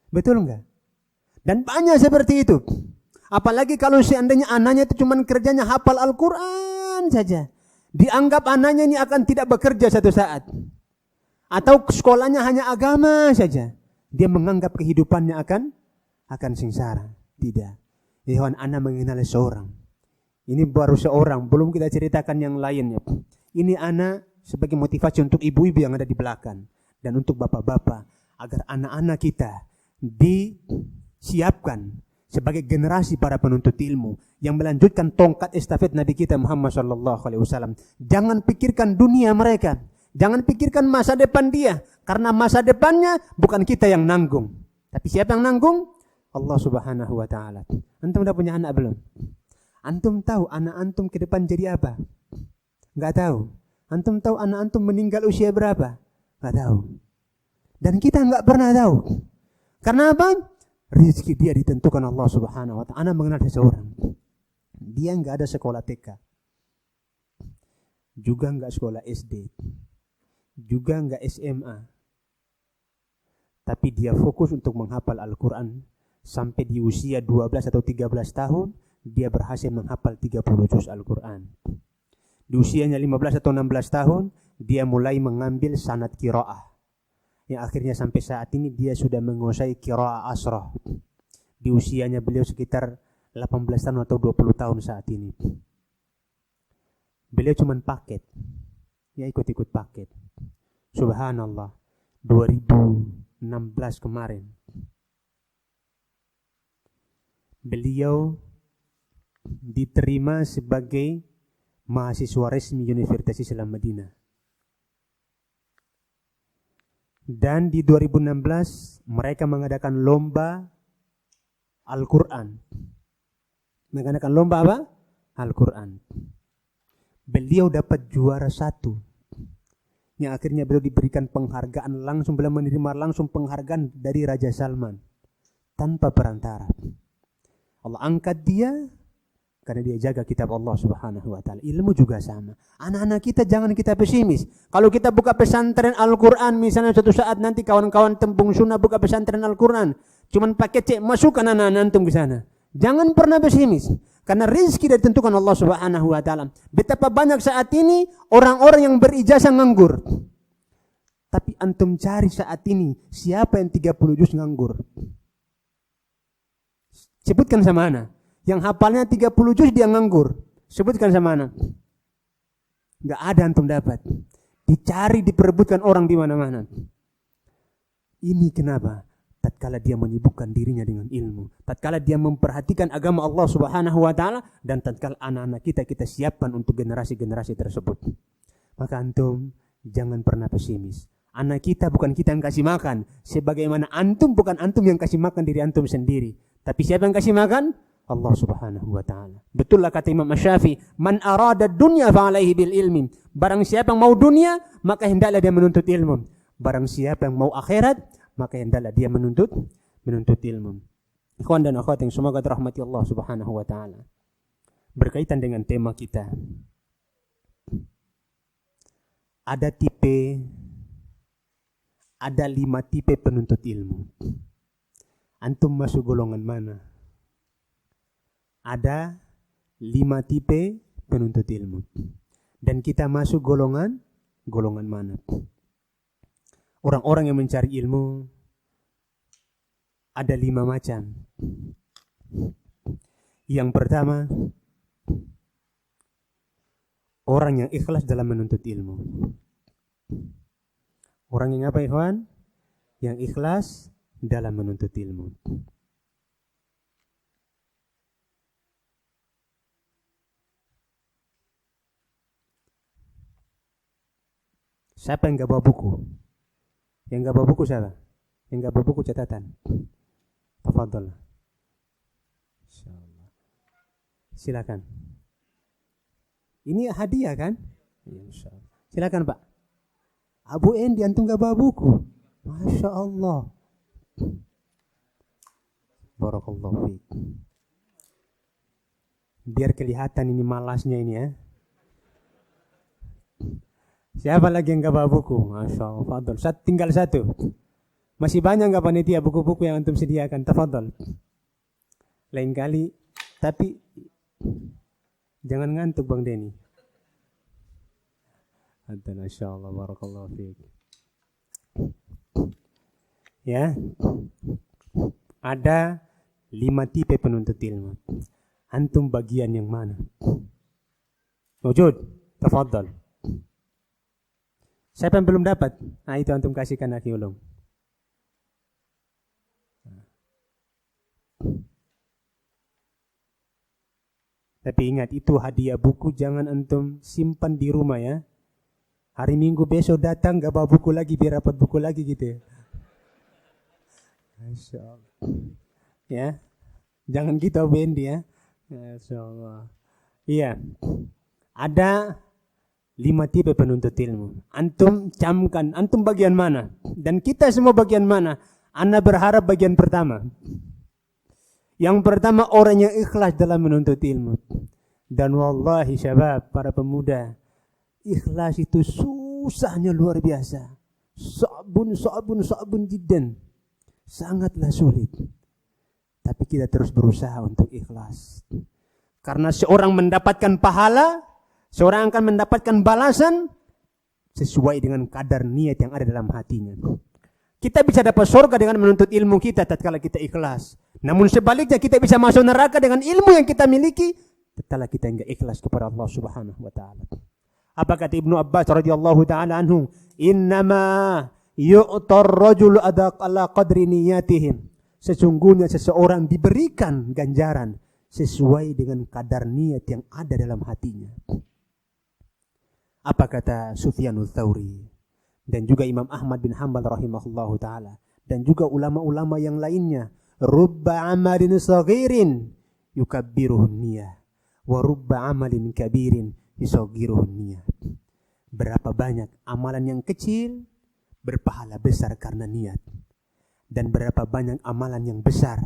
S2: Betul nggak? Dan banyak seperti itu. Apalagi kalau seandainya anaknya itu cuma kerjanya hafal Al-Quran saja. Dianggap anaknya ini akan tidak bekerja satu saat. Atau sekolahnya hanya agama saja. Dia menganggap kehidupannya akan sengsara. Tidak. Ikhwan, anak mengenal seorang. Ini baru seorang, belum kita ceritakan yang lainnya. Ini anak sebagai motivasi untuk ibu-ibu yang ada di belakang. Dan untuk bapak-bapak. Agar anak-anak kita disiapkan sebagai generasi para penuntut ilmu yang melanjutkan tongkat estafet Nabi kita Muhammad SAW. Jangan pikirkan dunia mereka. Jangan pikirkan masa depan dia. Karena masa depannya bukan kita yang nanggung. Tapi siapa yang nanggung? Allah Subhanahu wa ta'ala. Antum udah punya anak belum? Antum tahu anak antum ke depan jadi apa? Enggak tahu. Antum tahu anak antum meninggal usia berapa? Enggak tahu. Dan kita enggak pernah tahu. Karena apa? Rezeki dia ditentukan Allah Subhanahu wa ta'ala. Anak mengenal seseorang. Dia enggak ada sekolah TK. Juga enggak sekolah SD. Juga enggak SMA. Tapi dia fokus untuk menghafal Al-Quran. Sampai di usia 12 atau 13 tahun, dia berhasil menghafal 30 juz Al-Quran. Di usianya 15 atau 16 tahun, dia mulai mengambil sanad qiraah. Yang akhirnya sampai saat ini dia sudah menguasai qiraah asrah. Di usianya beliau sekitar 18 tahun atau 20 tahun saat ini. Beliau cuma paket. Ya ikut-ikut paket. Subhanallah. 2016 kemarin. Beliau diterima sebagai mahasiswa resmi Universitas Islam Madinah. Dan di 2016 mereka mengadakan lomba Al-Quran. Mengadakan lomba apa? Al-Quran. Beliau dapat juara 1. Yang akhirnya beliau diberikan penghargaan langsung, beliau menerima langsung penghargaan dari Raja Salman. Tanpa perantara. Allah angkat dia karena dia jaga kitab Allah Subhanahu wa ta'ala. Ilmu juga sama. Anak-anak kita jangan kita pesimis. Kalau kita buka pesantren Al-Quran, misalnya suatu saat nanti kawan-kawan Tembung Sunnah buka pesantren Al-Quran, cuman pakai cek, masukkan anak-anak antum ke sana. Jangan pernah pesimis. Karena rezeki ditentukan Allah Subhanahu wa ta'ala. Betapa banyak saat ini orang-orang yang berijazah nganggur. Tapi antum cari saat ini siapa yang 30 juz nganggur? Sebutkan sama ana. Yang hafalnya 30 juz dia nganggur. Sebutkan sama ana. Enggak ada antum dapat. Dicari, diperebutkan orang di mana-mana. Ini kenapa? Tatkala dia menyibukkan dirinya dengan ilmu. Tatkala dia memperhatikan agama Allah Subhanahu wa ta'ala. Dan tatkala anak-anak kita siapkan untuk generasi-generasi tersebut. Maka antum jangan pernah pesimis. Anak kita bukan kita yang kasih makan. Sebagaimana antum bukan antum yang kasih makan diri antum sendiri. Tapi siapa yang kasih makan? Allah Subhanahu wa ta'ala. Betullah kata Imam Asy-Syafi'i, man arada dunya fa alaihi bil ilmi. Barang siapa yang mau dunia, maka hendaklah dia menuntut ilmu. Barang siapa yang mau akhirat, maka hendaklah dia menuntut ilmu. Ikhwan dan akhwat yang semoga dirahmati Allah Subhanahu wa ta'ala. berkaitan dengan tema kita. Ada 5 tipe penuntut ilmu. Antum masuk golongan mana? Ada 5 tipe penuntut ilmu. Dan kita masuk golongan mana? Orang-orang yang mencari ilmu ada 5 macam. Yang pertama, orang yang ikhlas dalam menuntut ilmu. Orang yang apa, ikhwan? Yang ikhlas dalam menuntut ilmu. Siapa yang gak bawa buku? Yang gak bawa buku siapa? Yang gak bawa buku catatan. Tafadhol. Insyaallah. Silakan. Ini hadiah kan? Insyaallah. Silakan Pak. Abu Endi, antum gak bawa buku? Masya Allah. Barakallahu fiik. Biar kelihatan ini malasnya ini ya. Siapa lagi yang gak bawa buku? Masya Allah. Fadol. Tinggal 1. Masih banyak gak panitia buku-buku yang antum sediakan? Tafadhol. Lain kali. Tapi jangan ngantuk Bang Denny. Masya Allah. Barakallahu fiik. Ya. Ada 5 tipe penuntut ilmu. Antum bagian yang mana? Wujud. Tafadhol. Siapa yang belum dapat? Nah, itu antum kasihkan lagi ulung. Tapi ingat, itu hadiah buku, jangan antum simpan di rumah ya. Hari Minggu besok datang gak bawa buku lagi, biar dapat buku lagi gitu ya. Masya Allah. Ya, jangan gitu Bendi ya. Masya Allah. Iya, ada 5 tipe penuntut ilmu. Antum camkan, antum bagian mana? Dan kita semua bagian mana? Ana berharap bagian pertama. Yang pertama, orang yang ikhlas dalam menuntut ilmu. Dan wallahi syabab, para pemuda, ikhlas itu susahnya luar biasa. Sabun jiddan. Sangatlah sulit. Tapi kita terus berusaha untuk ikhlas. Karena seorang mendapatkan pahala, seorang akan mendapatkan balasan sesuai dengan kadar niat yang ada dalam hatinya. Kita bisa dapat surga dengan menuntut ilmu kita tatkala kita ikhlas. Namun sebaliknya kita bisa masuk neraka dengan ilmu yang kita miliki tatkala kita enggak ikhlas kepada Allah Subhanahu wa taala. Apa kata Ibnu Abbas radhiyallahu taala anhu? Innama yu'tar rajul ala qadri niyatihim. Sesungguhnya seseorang diberikan ganjaran sesuai dengan kadar niat yang ada dalam hatinya. Apa kata Sufyanul Tsauri dan juga Imam Ahmad bin Hanbal rahimahullahu taala dan juga ulama-ulama yang lainnya, rubba amalin saghirin yukabbiruhu niyah wa rubba amalin kabirin yusaghiruhu niyah. Berapa banyak amalan yang kecil berpahala besar karena niat, dan berapa banyak amalan yang besar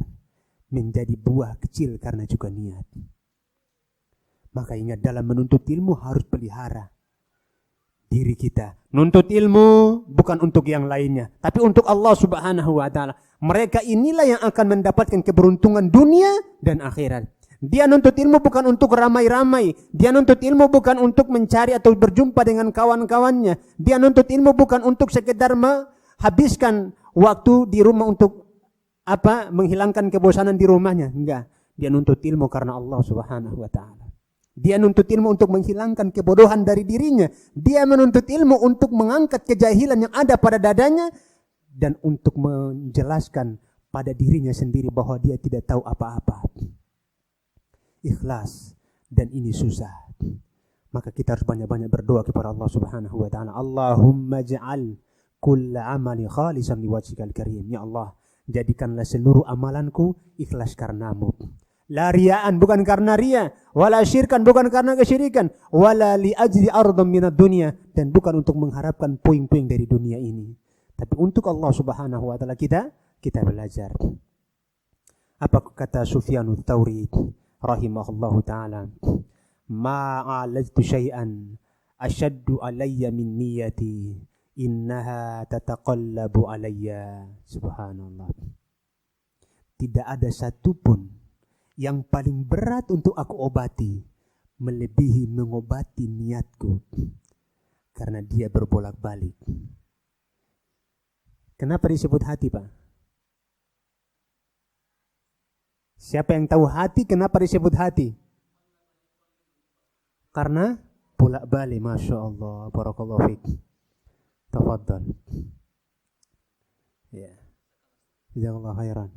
S2: menjadi buah kecil karena juga niat. Maka ingat, dalam menuntut ilmu harus pelihara diri kita. Nuntut ilmu bukan untuk yang lainnya, tapi untuk Allah Subhanahu wa taala. Mereka inilah yang akan mendapatkan keberuntungan dunia dan akhirat. Dia nuntut ilmu bukan untuk ramai-ramai. Dia nuntut ilmu bukan untuk mencari atau berjumpa dengan kawan-kawannya. Dia nuntut ilmu bukan untuk sekedar menghabiskan waktu di rumah untuk menghilangkan kebosanan di rumahnya. Enggak. Dia nuntut ilmu karena Allah Subhanahu wa taala. Dia nuntut ilmu untuk menghilangkan kebodohan dari dirinya. Dia menuntut ilmu untuk mengangkat kejahilan yang ada pada dadanya dan untuk menjelaskan pada dirinya sendiri bahwa dia tidak tahu apa-apa. Ikhlas, dan ini susah. Maka kita harus banyak-banyak berdoa kepada Allah Subhanahu wa taala. Allahumma ja'al kulla amali khalisan liwajhikal karim. Ya Allah, jadikanlah seluruh amalanku ikhlas karenamu. La riyaan, bukan karena ria, wala syirkan, bukan karena kesyirikan, wala li ajri ardham minad dunya, dan bukan untuk mengharapkan puing-puing dari dunia ini, tapi untuk Allah Subhanahu wa taala kita belajar. Apa kata Sufyanul Tsauri rahimahullahu taala, "Ma'alajtu syai'an asyaddu alayya min niyati, innaha tataqallabu alayya." Subhanallah. Tidak ada satupun yang paling berat untuk aku obati melebihi mengobati niatku, karena dia berbolak-balik. Kenapa disebut hati, Pak? Siapa yang tahu hati, kenapa disebut hati? Karena bolak-balik. Masya Allah, barakallahu fiik. Tafadhal. Ya. Jazakallahu khairan.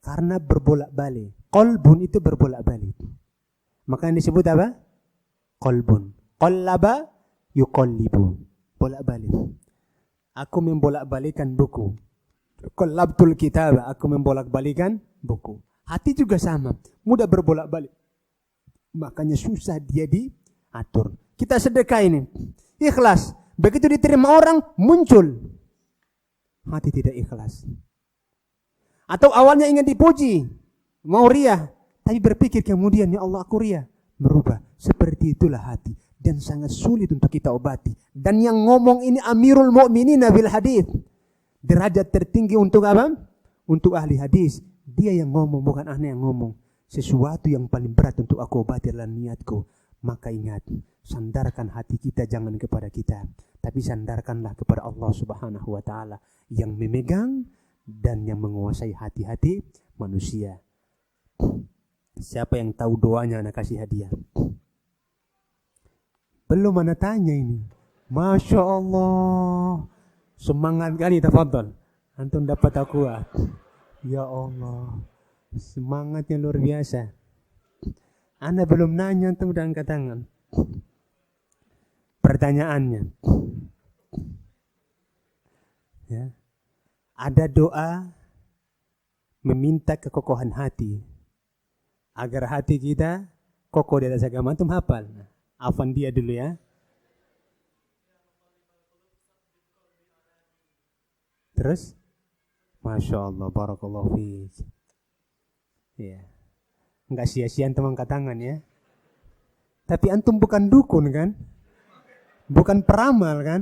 S2: Karena berbolak-balik. Qalbun itu berbolak-balik. Maka yang disebut apa? Qalbun. Qallaba yuqallibu. Bolak-balik. Aku membolak-balikan buku. Qallabtul kitab. Aku membolak-balikan buku. Hati juga sama. Mudah berbolak-balik. Makanya susah dia diatur. Kita sedekah ini. Ikhlas. Begitu diterima orang, muncul. Hati tidak ikhlas. Atau awalnya ingin dipuji. Mau riyah. Tapi berpikir kemudian, ya Allah aku riyah. Berubah. Seperti itulah hati. Dan sangat sulit untuk kita obati. Dan yang ngomong ini Amirul Mu'minin bil hadis. Derajat tertinggi untuk apa? Untuk ahli hadis. Dia yang ngomong, bukan aneh yang ngomong. Sesuatu yang paling berat untuk aku obati adalah niatku. Maka ingat, sandarkan hati kita jangan kepada kita. Tapi sandarkanlah kepada Allah Subhanahu wa ta'ala. Yang memegang dan yang menguasai hati-hati manusia. Siapa yang tahu doanya anak kasih hadiah? Belum mana tanya ini. Masya Allah. Semangat kali, tafadhal. Antum dapat akuat. Ya Allah. Semangatnya luar biasa. Anda belum nanya, antum udah angkat tangan. Pertanyaannya. Ya. Ada doa meminta kekokohan hati. Agar hati kita kokoh di atas agama. Antum hafal. Afan dia dulu ya. Terus? Masya Allah, barakallahu fiik. Ya. Enggak sia-sia antum angkat tangan ya. Tapi antum bukan dukun kan? Bukan peramal kan?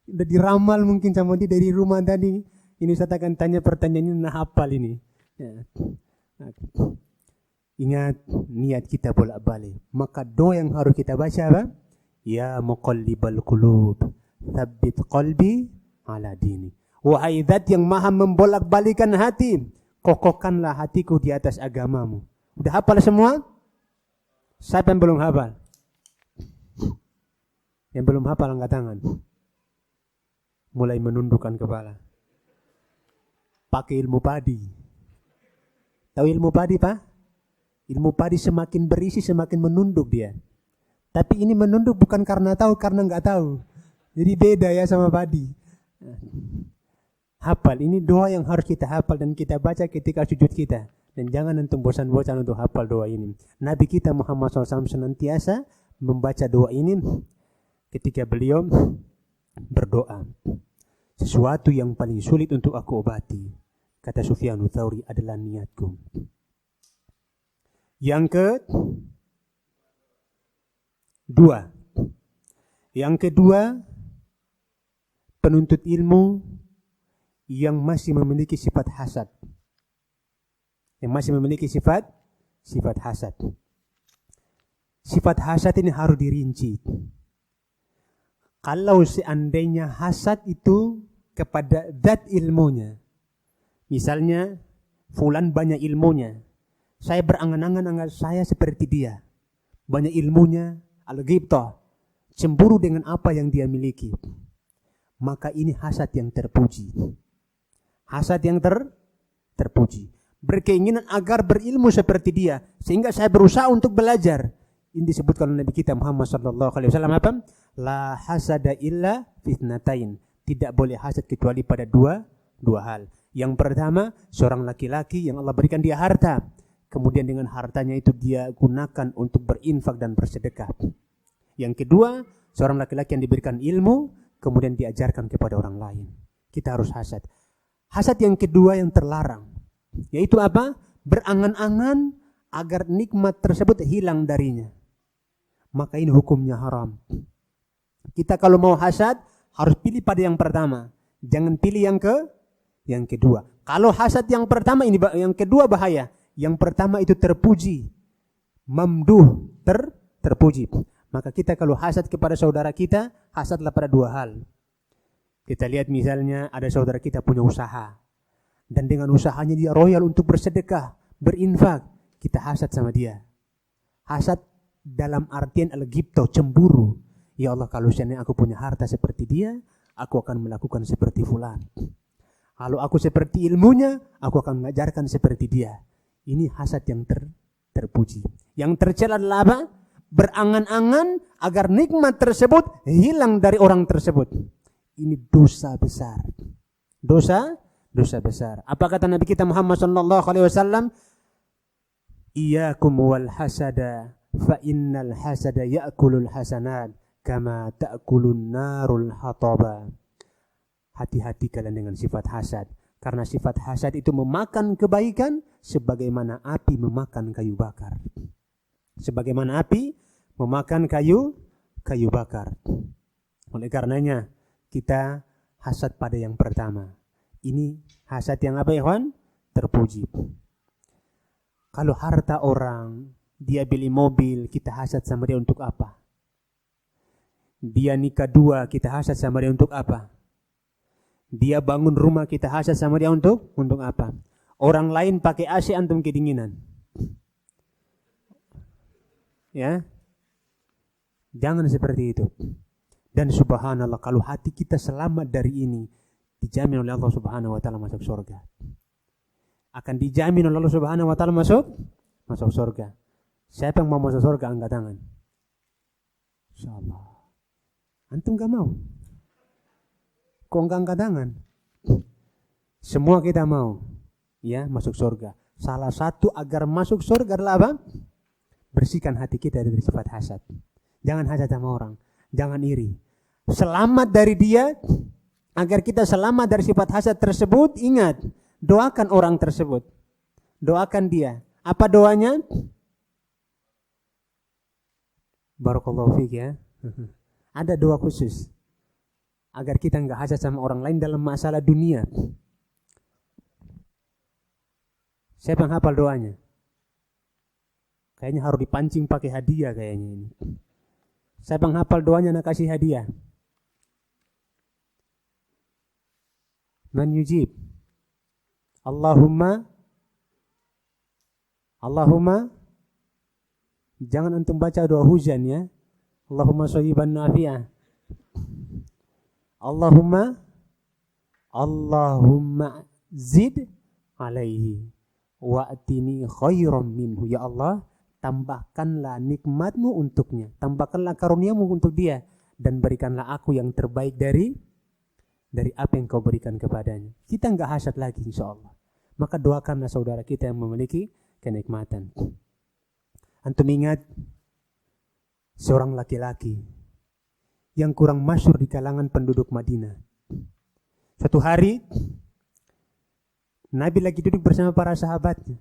S2: Udah diramal mungkin sama dia dari rumah tadi. Ini saya akan tanya pertanyaan ini, nah hafal ini. Ya. Ingat, niat kita bolak-balik. Maka doa yang harus kita baca apa? Ya muqallibal qulub, tsabbit qalbi ala dini. Wahai zat yang maha membolak-balikan hati, kokohkanlah hatiku di atas agamamu. Udah hafal semua? Siapa yang belum hafal? Yang belum hafal angkat tangan. Mulai menundukkan kepala. Pakai ilmu padi. Tahu ilmu padi, Pak? Ilmu padi semakin berisi semakin menunduk dia. Tapi ini menunduk bukan karena tahu, karena nggak tahu. Jadi beda ya sama padi. Hafal, ini doa yang harus kita hafal dan kita baca ketika sujud kita. Dan jangan antum bosan-bosan untuk hafal doa ini. Nabi kita Muhammad SAW senantiasa membaca doa ini ketika beliau berdoa. Sesuatu yang paling sulit untuk aku obati, kata Sufyan Tsauri, adalah niatku. Yang kedua, penuntut ilmu yang masih memiliki sifat hasad. Yang masih memiliki sifat hasad. Sifat hasad ini harus dirinci. Kalau seandainya hasad itu kepada zat ilmunya. Misalnya, fulan banyak ilmunya. Saya berangan-angan agar saya seperti dia. Banyak ilmunya, al-ghibtah. Cemburu dengan apa yang dia miliki. Maka ini hasad yang terpuji. Hasad yang terpuji. Berkeinginan agar berilmu seperti dia. Sehingga saya berusaha untuk belajar. Ini disebutkan oleh Nabi kita Muhammad SAW apa? La hasada illa fitnatain. Tidak boleh hasad kecuali pada dua hal. Yang pertama, seorang laki-laki yang Allah berikan dia harta. Kemudian dengan hartanya itu dia gunakan untuk berinfak dan bersedekah. Yang kedua, seorang laki-laki yang diberikan ilmu, kemudian diajarkan kepada orang lain. Kita harus hasad. Hasad yang kedua yang terlarang, yaitu apa? berangan-angan agar nikmat tersebut hilang darinya. Maka ini hukumnya haram. Kita kalau mau hasad harus pilih pada yang pertama, jangan pilih yang kedua. Kalau hasad yang pertama ini, yang kedua bahaya. Yang pertama itu terpuji, mamduh, terpuji. Maka kita kalau hasad kepada saudara kita, hasadlah pada dua hal. Kita lihat misalnya ada saudara kita punya usaha, dan dengan usahanya dia royal untuk bersedekah, berinfak, kita hasad sama dia. Hasad dalam artian al-ghibtah, cemburu. Ya Allah, kalau seandainya aku punya harta seperti dia, aku akan melakukan seperti fulan. Kalau aku seperti ilmunya, aku akan mengajarkan seperti dia. Ini hasad yang terpuji. Yang tercela adalah apa? Berangan-angan agar nikmat tersebut hilang dari orang tersebut. Ini dosa besar. Dosa besar. Apa kata Nabi kita Muhammad sallallahu alaihi wasallam? Iyyakum wal hasada fa innal hasada ya'kulul hasanat kama ta'kulun narul hataba. Hati-hati kalian dengan sifat hasad, karena sifat hasad itu memakan kebaikan sebagaimana api memakan kayu bakar. Sebagaimana api memakan kayu bakar. Oleh karenanya kita hasad pada yang pertama. Ini hasad yang apa, ikhwan? Terpuji. Kalau harta orang, dia beli mobil, kita hasad sama dia untuk apa? Dia nikah dua, kita hasad sama dia untuk apa? Dia bangun rumah, kita hasad sama dia untuk apa? Orang lain pakai AC, antum kedinginan. Ya, jangan seperti itu. Dan subhanallah, kalau hati kita selamat dari ini, dijamin oleh Allah subhanahu wa ta'ala masuk surga. Akan dijamin oleh Allah subhanahu wa ta'ala masuk surga. Siapa yang mau masuk surga, angkat tangan. InsyaAllah. Antum gak mau? Kok enggak angkat tangan? Semua kita mau, ya, masuk surga. Salah satu agar masuk surga adalah apa? Bersihkan hati kita dari sifat hasad. Jangan hasad sama orang, jangan iri. Selamat dari dia. Agar kita selamat dari sifat hasad tersebut, ingat, doakan orang tersebut. Doakan dia. Apa doanya? Barakallahu fiik, ya. Ada doa khusus agar kita enggak hasad sama orang lain dalam masalah dunia. Siapa yang hafal doanya? Kayaknya harus dipancing pakai hadiah kayaknya ini. Siapa yang hafal doanya nak kasih hadiah? Man yujib. Allahumma jangan antum baca doa hujan, ya. Allahumma shayyiban nafi'ah. Allahumma zid alaihi wa'tini khairan minhu. Ya Allah, tambahkanlah nikmatmu untuknya, tambahkanlah karuniamu untuk dia, dan berikanlah aku yang terbaik dari apa yang kau berikan kepadanya. Kita enggak hasad lagi insyaallah. Maka doakanlah saudara kita yang memiliki kenikmatan. Antum ingat seorang laki-laki yang kurang masyhur di kalangan penduduk Madinah. Suatu hari Nabi lagi duduk bersama para sahabatnya.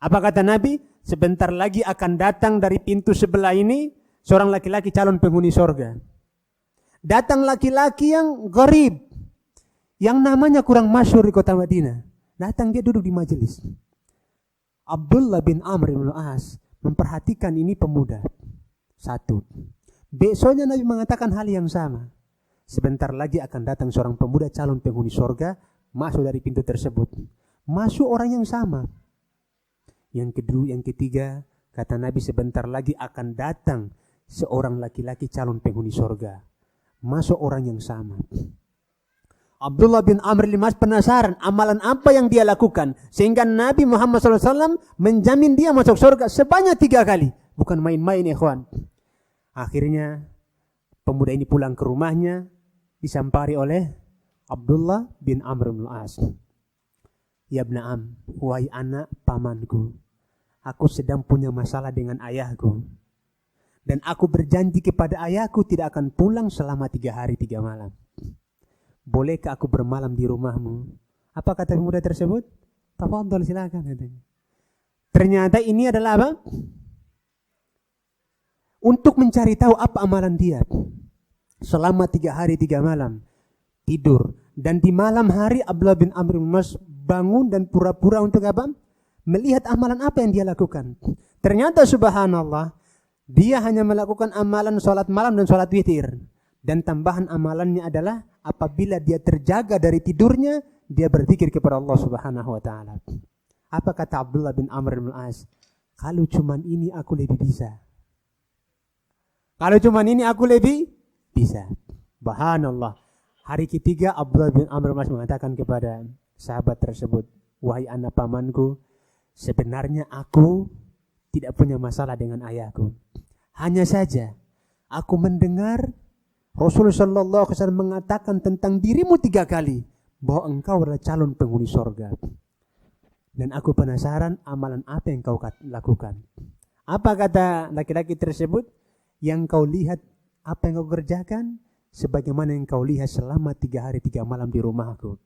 S2: Apa kata Nabi? Sebentar lagi akan datang dari pintu sebelah ini seorang laki-laki calon penghuni surga. Datang laki-laki yang gharib, yang namanya kurang masyhur di kota Madinah. Datang, dia duduk di majelis. Abdullah bin Amr bin As memperhatikan ini pemuda. Satu. Besoknya Nabi mengatakan hal yang sama. Sebentar lagi akan datang seorang pemuda calon penghuni surga, masuk dari pintu tersebut. Masuk orang yang sama. Yang kedua, yang ketiga, kata Nabi, sebentar lagi akan datang seorang laki-laki calon penghuni surga. Masuk orang yang sama. Abdullah bin Amr bin As penasaran amalan apa yang dia lakukan, sehingga Nabi Muhammad SAW menjamin dia masuk surga sebanyak 3 kali. Bukan main-main, ikhwan. Akhirnya pemuda ini pulang ke rumahnya, disampari oleh Abdullah bin Amr bin As. Ya ibna am, wahai anak pamanku, aku sedang punya masalah dengan ayahku, dan aku berjanji kepada ayahku tidak akan pulang selama 3 hari 3 malam. Bolehkah aku bermalam di rumahmu? Apa kata pemuda tersebut? Tafadhol, silakan, katanya. Ternyata ini adalah apa? Untuk mencari tahu apa amalan dia. Selama 3 hari 3 malam tidur. Dan di malam hari Abdullah bin Amr bin As bangun dan pura-pura untuk apa? Melihat amalan apa yang dia lakukan. Ternyata subhanallah, dia hanya melakukan amalan sholat malam dan sholat witir. Dan tambahan amalannya adalah apabila dia terjaga dari tidurnya, dia berzikir kepada Allah subhanahu wa ta'ala. Apa kata Abdullah bin Amr bin As? Kalau cuman ini aku lebih bisa. Kalau cuman ini aku lebih bisa. Subhanallah. Hari ketiga Abdullah bin Amr bin As mengatakan kepada sahabat tersebut, wahai anak pamanku, sebenarnya aku tidak punya masalah dengan ayahku. Hanya saja aku mendengar Rasulullah sallallahu alaihi wasallam mengatakan tentang dirimu 3 kali bahwa engkau adalah calon penghuni surga. Dan aku penasaran amalan apa yang kau lakukan. Apa kata laki-laki tersebut? Yang kau lihat, apa yang kau kerjakan, sebagaimana yang kau lihat selama 3 hari 3 malam di rumahku.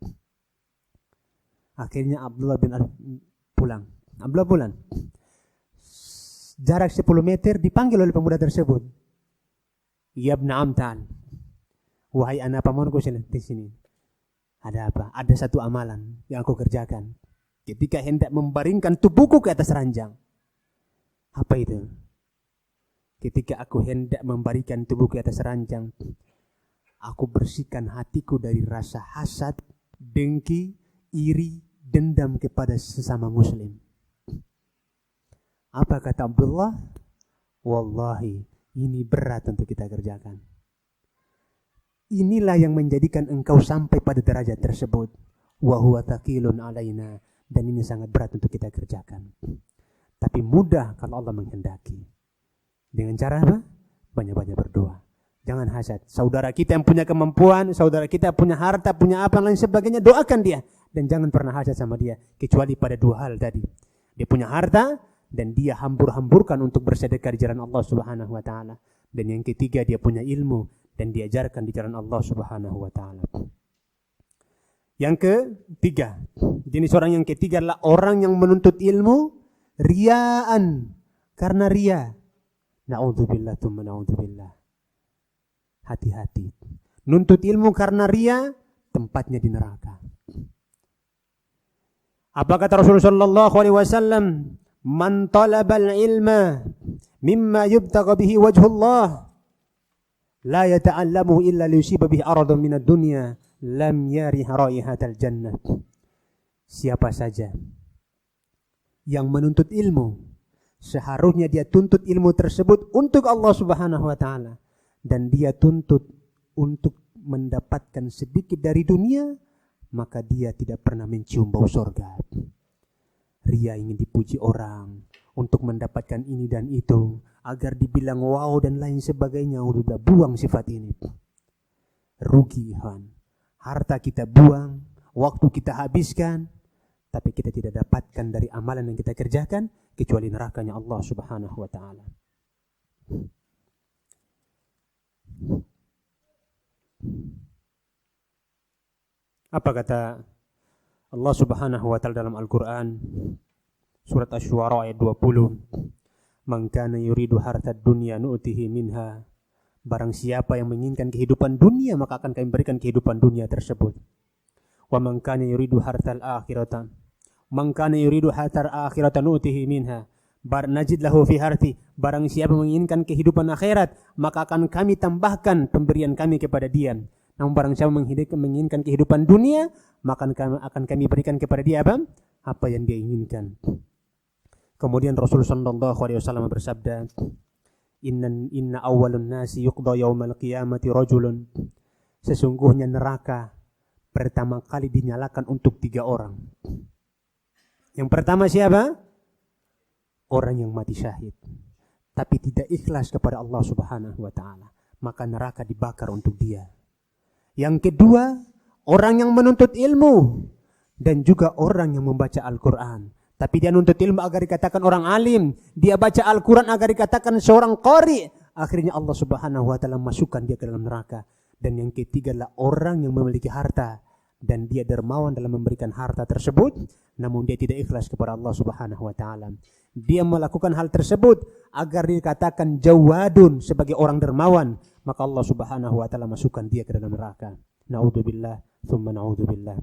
S2: Akhirnya Abdullah bin pulang. Abdullah pulang. Jarak 10 meter dipanggil oleh pemuda tersebut. Ya ibn Amtan. Wahai anak pamanku di sini. Ada apa? Ada satu amalan yang aku kerjakan. Ketika hendak membaringkan tubuhku ke atas ranjang. Apa itu? Ketika aku hendak membaringkan tubuhku ke atas ranjang, aku bersihkan hatiku dari rasa hasad, dengki, iri, dendam kepada sesama muslim. Apa kata Abdullah? Wallahi, ini berat untuk kita kerjakan. Inilah yang menjadikan engkau sampai pada derajat tersebut. Wa huwa thaqilun alaina. Dan ini sangat berat untuk kita kerjakan. Tapi mudah kalau Allah menghendaki. Dengan cara apa? Banyak-banyak berdoa. Jangan hasad. Saudara kita yang punya kemampuan, saudara kita punya harta, punya apa lain sebagainya, doakan dia. Dan jangan pernah hasad sama dia. Kecuali pada 2 hal tadi. Dia punya harta dan dia hambur-hamburkan untuk bersedekah di jalan Allah subhanahu wa ta'ala. Dan yang ketiga, dia punya ilmu dan diajarkan di jalan Allah subhanahu wa ta'ala. Yang ketiga, jenis orang yang ketiga adalah orang yang menuntut ilmu riyaan, karena ria. Na'udzubillah tsumma na'udzubillah. Hati-hati. Nuntut ilmu karena ria, tempatnya di neraka. Apa kata Rasulullah sallallahu alaihi wasallam? Man talabal ilma mimma yubtagha bihi wajhullah la yata'allamu illa liyusiba bihi aradan minad dunya lam yarih raihatal jannah. Siapa saja yang menuntut ilmu, seharusnya dia tuntut ilmu tersebut untuk Allah subhanahu wa ta'ala. Dan dia tuntut untuk mendapatkan sedikit dari dunia, maka dia tidak pernah mencium bau surga. Ria ingin dipuji orang untuk mendapatkan ini dan itu, agar dibilang wow dan lain sebagainya. Udah buang sifat ini. Rugi Han. Harta kita buang, waktu kita habiskan, tapi kita tidak dapatkan dari amalan yang kita kerjakan, kecuali nerakanya Allah subhanahu wa ta'ala. Apa kata Allah subhanahu wa ta'ala dalam Al-Quran? Surat Asy-Syu'ara ayat 20. Man kana yuridu hartad dunya nu'tihi minha. Barang siapa yang menginginkan kehidupan dunia, maka akan kami berikan kehidupan dunia tersebut. Wa man kana yuridu hartal akhirata. Man kana yuridu hartal akhirata nu'tihi minha. Najid lahu fi harti. Barang siapa menginginkan kehidupan akhirat, maka akan kami tambahkan pemberian kami kepada dia. Namun barang siapa menginginkan kehidupan dunia, maka akan kami berikan kepada dia apa? Apa yang dia inginkan. Kemudian Rasulullah sallallahu alaihi wasallam bersabda, Inna awwalun nasi yuqda yaumal qiyamati rajulun. Sesungguhnya neraka pertama kali dinyalakan untuk 3 orang. Yang pertama siapa? Orang yang mati syahid, tapi tidak ikhlas kepada Allah subhanahu wa ta'ala, maka neraka dibakar untuk dia. Yang kedua, orang yang menuntut ilmu dan juga orang yang membaca Al-Quran. Tapi dia nuntut ilmu agar dikatakan orang alim. Dia baca Al-Quran agar dikatakan seorang qari. Akhirnya Allah subhanahu wa ta'ala masukkan dia ke dalam neraka. Dan yang ketiga adalah orang yang memiliki harta. dan dia dermawan dalam memberikan harta tersebut, namun dia tidak ikhlas kepada Allah Subhanahu wa taala. Dia melakukan hal tersebut agar dikatakan jawadun sebagai orang dermawan, maka Allah Subhanahu wa taala masukkan dia ke dalam neraka. Naudzubillah, tsumma naudzubillah.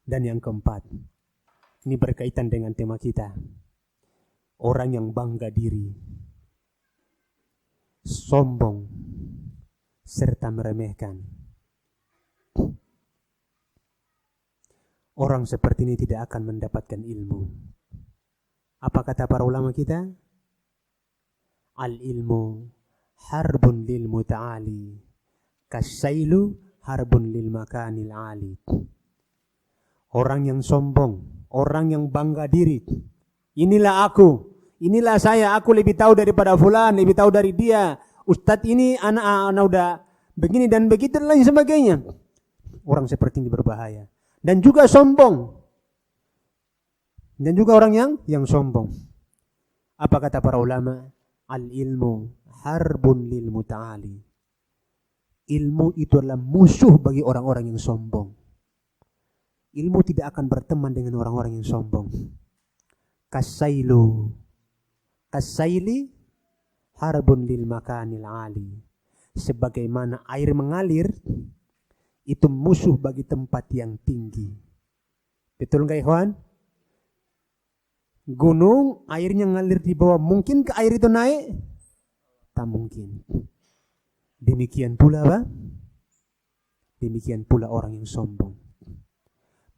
S2: Dan yang keempat, ini berkaitan dengan tema kita. Orang yang bangga diri, sombong, serta meremehkan. Orang seperti ini tidak akan mendapatkan ilmu. Apa kata para ulama kita? Al-ilmu harbun lil muta'ali, kasailu harbun lil makanil ali. Orang yang sombong, orang yang bangga diri. Inilah aku, inilah saya, aku lebih tahu daripada fulan, lebih tahu dari dia. Ustadz ini anak udah begini dan begitu dan lain sebagainya. Orang seperti ini berbahaya. Dan juga sombong. Dan juga orang yang sombong. Apa kata para ulama? Al-ilmu harbun lil muta'ali. Ilmu itu adalah musuh bagi orang-orang yang sombong. Ilmu tidak akan berteman dengan orang-orang yang sombong. Kasaili harbun lil makanil ali. Sebagaimana air mengalir, itu musuh bagi tempat yang tinggi. Betul nggak ikhwan? Gunung airnya ngalir di bawah, mungkin ke air itu naik? Tak mungkin. Demikian pula apa? Demikian pula orang yang sombong.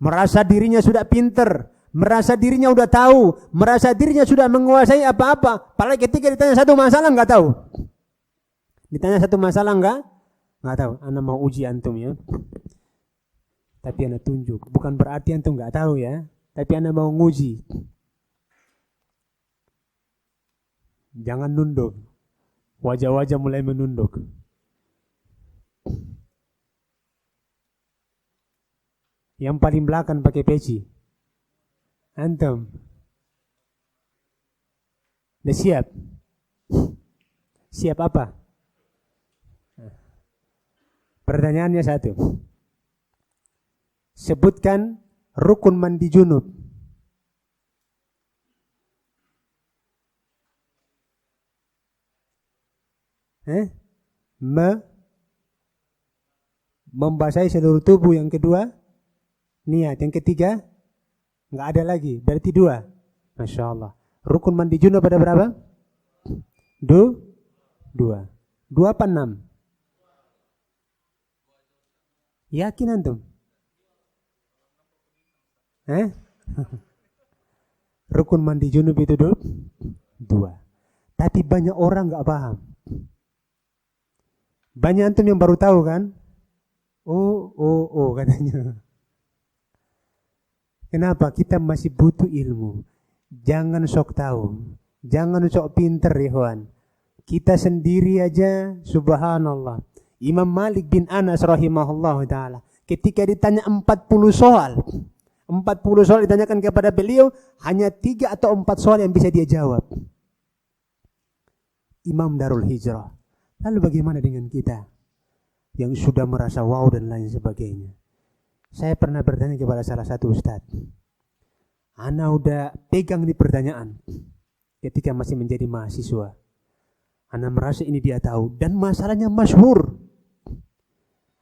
S2: Merasa dirinya sudah pinter, merasa dirinya sudah tahu, merasa dirinya sudah menguasai apa-apa. Padahal ketika ditanya satu masalah nggak tahu. Ditanya satu masalah nggak tahu. Ana mau uji antum ya. Tapi ana tunjuk. Bukan berarti antum nggak tahu ya. Tapi ana mau nguji. Jangan nunduk. Wajah-wajah mulai menunduk. Yang paling belakang pakai peci. Antum. Udah siap? Siap apa? Pertanyaannya satu. Sebutkan rukun mandi junub. Membasahi seluruh tubuh. Yang kedua, niat. Yang ketiga, nggak ada lagi. Berarti 2. Masya Allah. Rukun mandi junub ada berapa? 2. 2 apa 6? Yakin antum? Rukun mandi junub itu 2. Tapi banyak orang nggak paham. Banyak antum yang baru tahu kan? Oh katanya. Kenapa? Kita masih butuh ilmu. Jangan sok tahu. Jangan sok pinter ikhwan. Kita sendiri aja subhanallah. Imam Malik bin Anas rahimahullah ta'ala. Ketika ditanya 40 soal ditanyakan kepada beliau, hanya 3 atau 4 soal yang bisa dia jawab. Imam Darul Hijrah. Lalu bagaimana dengan kita yang sudah merasa wow dan lain sebagainya? Saya pernah bertanya kepada salah satu ustadz. Ana udah pegang di pertanyaan ketika masih menjadi mahasiswa. Ana merasa ini dia tahu dan masalahnya masyhur.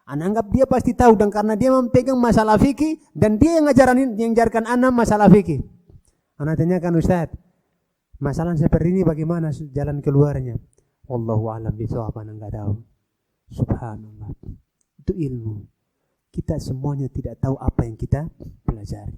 S2: Ana anggap dia pasti tahu dan karena dia memegang masalah fikih dan dia yang ngajarkan ana masalah fikih. Ana tanyakan ustadz, masalah seperti ini bagaimana jalan keluarnya? Wallahu a'lam bishawab, ana enggak tahu. Subhanallah. Itu ilmu. Kita semuanya tidak tahu apa yang kita pelajari.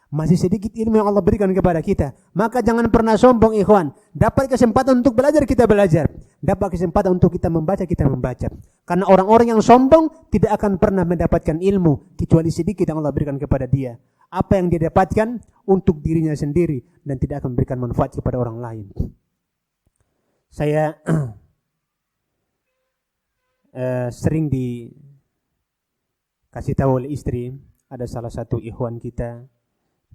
S2: Masih sedikit ilmu yang Allah berikan kepada kita. Maka jangan pernah sombong ikhwan. Dapat kesempatan untuk belajar, kita belajar. Dapat kesempatan untuk kita membaca, kita membaca. Karena orang-orang yang sombong tidak akan pernah mendapatkan ilmu kecuali sedikit yang Allah berikan kepada dia. Apa yang dia dapatkan untuk dirinya sendiri dan tidak akan memberikan manfaat kepada orang lain. Saya sering dikasih tahu oleh istri, ada salah satu ikhwan kita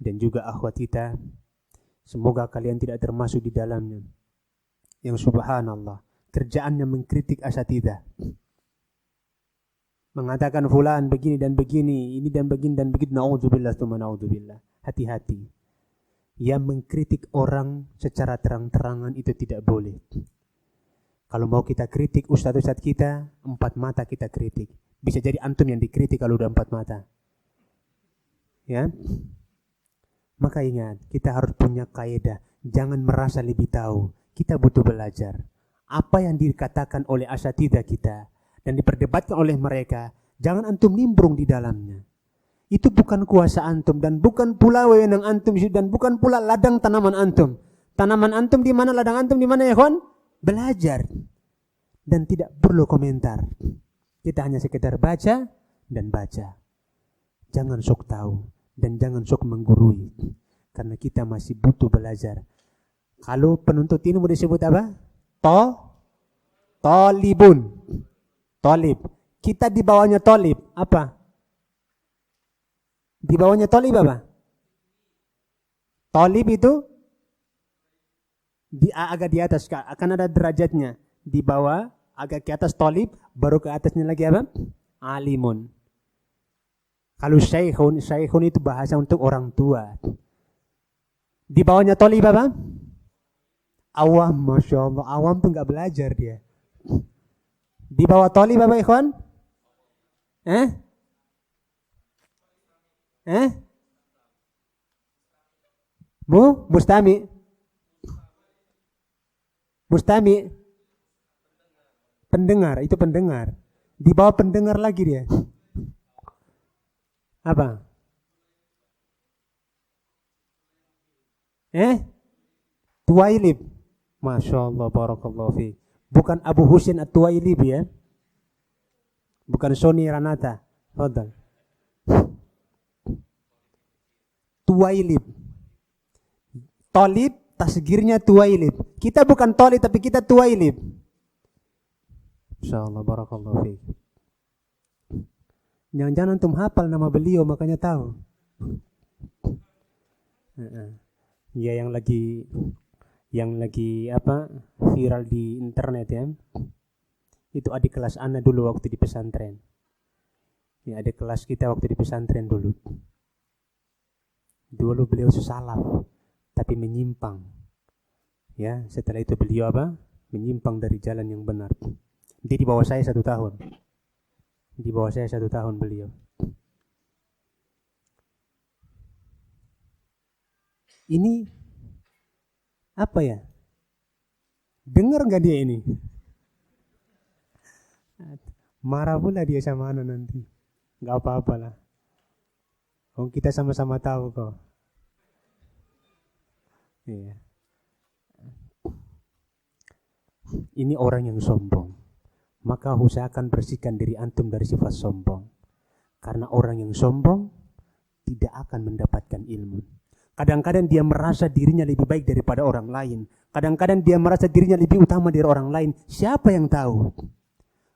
S2: dan juga akhwat kita, semoga kalian tidak termasuk di dalamnya, yang subhanallah kerjaannya mengkritik asatidzah. mengatakan fulan begini dan begini, ini dan begini dan begitu. Naudzubillah tsumma naudzubillah. Hati-hati. Yang mengkritik orang secara terang-terangan itu tidak boleh. Kalau mau kita kritik ustadz-ustadz kita, 4 mata kita kritik. Bisa jadi antum yang dikritik kalau udah 4 mata. Ya. Maka ingat, kita harus punya kaidah. Jangan merasa lebih tahu. Kita butuh belajar. Apa yang dikatakan oleh asatidzah kita dan diperdebatkan oleh mereka, jangan antum nimbrung di dalamnya. Itu bukan kuasa antum dan bukan pula wewenang antum dan bukan pula ladang tanaman antum. Tanaman antum di mana, ladang antum di mana ya kawan? Belajar. Dan tidak perlu komentar. Kita hanya sekedar baca dan baca. Jangan sok tahu dan jangan sok menggurui. Karena kita masih butuh belajar. Kalau penuntut ilmu disebut apa? Tolibun. Tolib. Kita di bawahnya tolib. Apa? Di bawahnya tolib apa? Tolib itu agak di atas. Akan ada derajatnya. Di bawah, agak ke atas tolib. Baru ke atasnya lagi apa? Alimun. Kalau syekhun itu bahasa untuk orang tua. Di bawahnya tolib apa? Awam, Masya Allah. Awam tuh gak belajar dia. Di bawah tolib apa ikhwan? Mustami. Pendengar, itu pendengar. Di bawah pendengar lagi dia. Apa? Tuwailib. Masya Allah, barakallahu fiik. Bukan Abu Husain At-Tuwailib ya. Bukan Sony Ranata. Fadal. Tuwailib. Tolib, tasgirnya Tuwailib. Kita bukan tolib tapi kita Tuwailib. Masya Allah, barakallahu fiik. Jangan-jangan antum hafal nama beliau makanya tahu. Ya yang lagi viral di internet ya. Itu adik kelas ana dulu waktu di pesantren. Ya adik kelas kita waktu di pesantren dulu. Dulu beliau salaf tapi menyimpang. Ya, setelah itu beliau menyimpang dari jalan yang benar. Dia di bawah saya 1 tahun. Di bawah saya 1 tahun beliau. Ini apa ya? Dengar nggak dia ini? Marah pula dia sama ana nanti. Nggak apa-apa lah. Oh, kita sama-sama tahu kok. Iya. Ini orang yang sombong. Maka usahakan bersihkan diri antum dari sifat sombong. Karena orang yang sombong tidak akan mendapatkan ilmu. Kadang-kadang dia merasa dirinya lebih baik daripada orang lain. Kadang-kadang dia merasa dirinya lebih utama dari orang lain. Siapa yang tahu?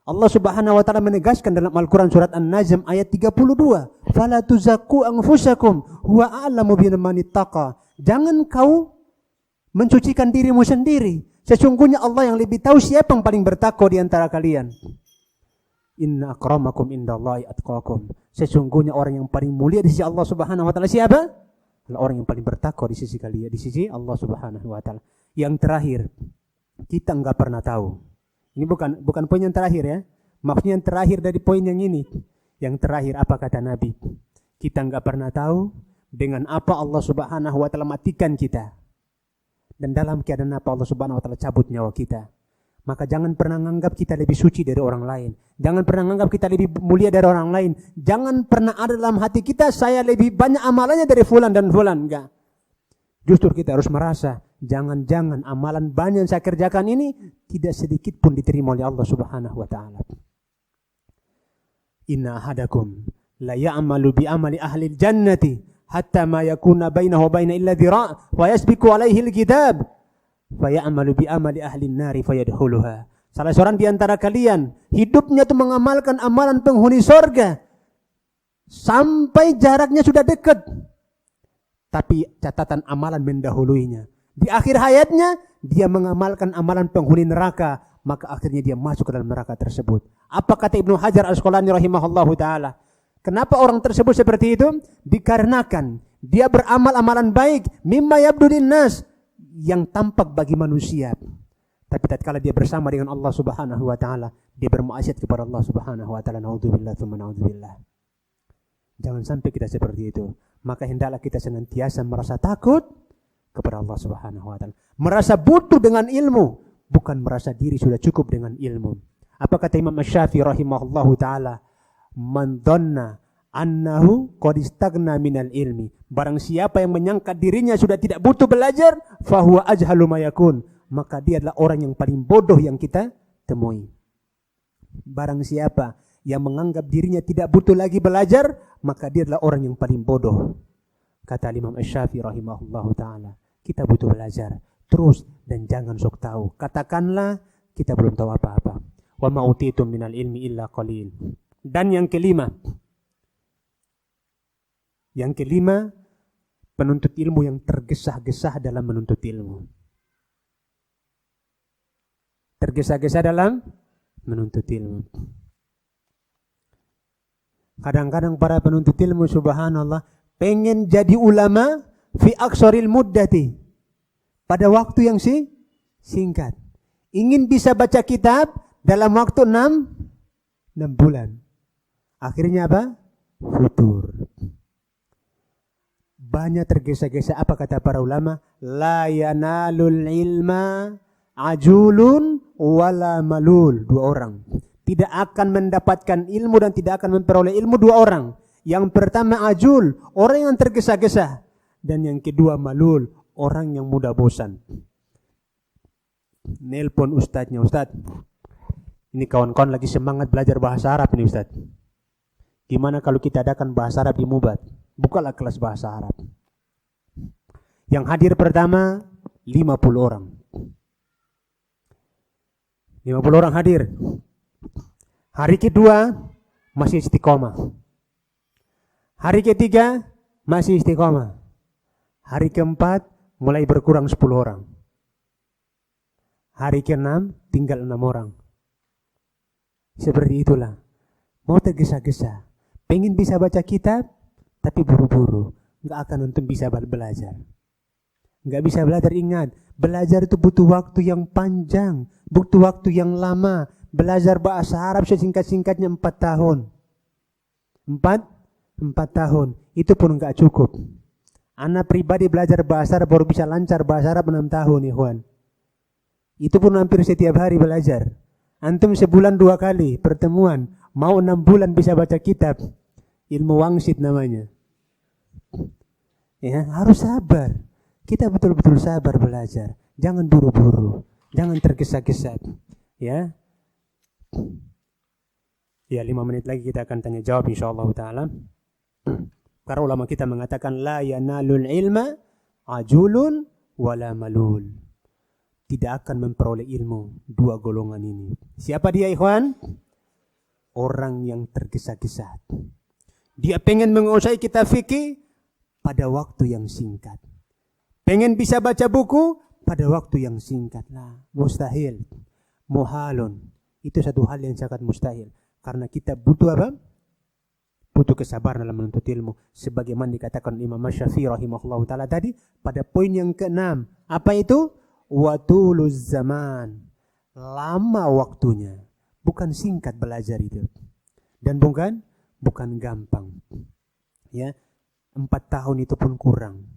S2: Allah Subhanahu wa taala menegaskan dalam Al-Qur'an surat An-Najm ayat 32, "Fala tuzakku anfusakum huwa a'lamu biman ittaqa." Jangan kau mencucikan dirimu sendiri. Sesungguhnya Allah yang lebih tahu siapa yang paling bertakwa di antara kalian. Inna akramakum indallahi atqakum. Sesungguhnya orang yang paling mulia di sisi Allah Subhanahu wa taala siapa? Adalah orang yang paling bertakwa di sisi kalian, di sisi Allah Subhanahu wa taala. Yang terakhir, kita enggak pernah tahu. Ini bukan poin yang terakhir ya. Maksudnya yang terakhir dari poin yang ini. Yang terakhir apa kata Nabi? Kita enggak pernah tahu dengan apa Allah Subhanahu wa taala matikan kita. Dan dalam keadaan apa Allah Subhanahu wa taala cabut nyawa kita. Maka jangan pernah menganggap kita lebih suci dari orang lain. Jangan pernah menganggap kita lebih mulia dari orang lain. Jangan pernah ada dalam hati kita saya lebih banyak amalannya dari fulan dan fulan. Enggak. Justru kita harus merasa jangan-jangan amalan banyak yang saya kerjakan ini tidak sedikit pun diterima oleh Allah Subhanahu wa taala. Inna ahadakum la ya'malu bi amali ahli al-jannati hatta ma yakuna bainahu wa baina illa dhira' wa yasbiqu alaihi al-kitab fa ya'malu bi amali ahli an-nari fayadkhuluha. Salah seorang di antara kalian hidupnya itu mengamalkan amalan penghuni surga sampai jaraknya sudah dekat. Tapi catatan amalan mendahuluinya. Di akhir hayatnya, dia mengamalkan amalan penghuni neraka. maka akhirnya dia masuk ke dalam neraka tersebut. Apa kata Ibnu Hajar Al-Asqalani rahimahullahu taala? Kenapa orang tersebut seperti itu? Dikarenakan dia beramal amalan baik, mimma yabdu linnas, yang tampak bagi manusia. Tapi tatkala dia bersama dengan Allah Subhanahu wa taala, dia bermaksiat kepada Allah Subhanahu wa taala. Naudzubillah tsumma naudzubillah. Jangan sampai kita seperti itu. Maka hendaklah kita senantiasa merasa takut kepada Allah Subhanahu wa taala. Merasa butuh dengan ilmu, bukan merasa diri sudah cukup dengan ilmu. Apa kata Imam Asy-Syafi'i rahimahullahu taala? Man dhanna annahu qad istaghna minal ilmi. Barang siapa yang menyangka dirinya sudah tidak butuh belajar, fahuwa ajhalu ma yakun. Maka dia adalah orang yang paling bodoh yang kita temui. Barang siapa yang menganggap dirinya tidak butuh lagi belajar, maka dia adalah orang yang paling bodoh. Kata Imam Asy-Syafi'i rahimahullahu taala, kita butuh belajar terus dan jangan sok tahu. Katakanlah kita belum tahu apa-apa. Wa ma utitum minal ilmi illa qalil. Dan yang kelima, penuntut ilmu yang tergesa-gesa dalam menuntut ilmu. Tergesa-gesa dalam menuntut ilmu. Kadang-kadang para penuntut ilmu, subhanallah, pengen jadi ulama fi aqsaril muddati, pada waktu yang singkat. Ingin bisa baca kitab dalam waktu 6 bulan. Akhirnya apa? Futur. Banyak tergesa-gesa. Apa kata para ulama? La yanalul ilma ajulun wala malul. 2 orang. Tidak akan mendapatkan ilmu dan tidak akan memperoleh ilmu 2 orang. Yang pertama ajul, orang yang tergesa-gesa. Dan yang kedua malul, orang yang mudah bosan. Nelpon ustadznya, Ustadz, ini kawan-kawan lagi semangat belajar bahasa Arab ini Ustadz. Gimana kalau kita adakan bahasa Arab di Mubat? Bukalah kelas bahasa Arab. Yang hadir pertama 50 orang. 50 orang hadir. Hari kedua masih istiqomah. Hari ketiga masih istiqomah. Hari keempat mulai berkurang 10 orang. Hari ke-6 tinggal 6 orang. Seperti itulah. Mau tergesa-gesa. Pengen bisa baca kitab, tapi buru-buru. Nggak akan untuk bisa belajar. Nggak bisa belajar, ingat. Belajar itu butuh waktu yang panjang. Butuh waktu yang lama. Belajar bahasa Arab sesingkat-singkatnya 4 tahun. 4 tahun. Itu pun nggak cukup. Anak pribadi belajar bahasa Arab baru bisa lancar bahasa Arab 6 tahun, ikhwan. Itu pun hampir setiap hari belajar. Antum sebulan 2 kali pertemuan. Mau 6 bulan bisa baca kitab. Ilmu wangsit namanya. Ya, harus sabar. Kita betul-betul sabar belajar. Jangan buru-buru. Jangan tergesa-gesa. Ya. Ya, 5 menit lagi kita akan tanya jawab insyaallah taala. Para ulama kita mengatakan la yanalul ilma ajulun wala malul. Tidak akan memperoleh ilmu 2 golongan ini. Siapa dia, ikhwan? Orang yang tergesa-gesa. Dia pengen menguasai kitab fikih pada waktu yang singkat. Pengen bisa baca buku pada waktu yang singkat. Nah, mustahil. Muhalun. Itu satu hal yang sangat mustahil. Karena kita butuh apa? Butuh kesabaran dalam menuntut ilmu. Sebagaimana dikatakan Imam Asy-Syafi'i rahimahullah ta'ala tadi pada poin yang ke-6. Apa itu? Watuluz zaman. Lama waktunya. Bukan singkat belajar itu. Dan bukan gampang. Ya, 4 tahun itu pun kurang.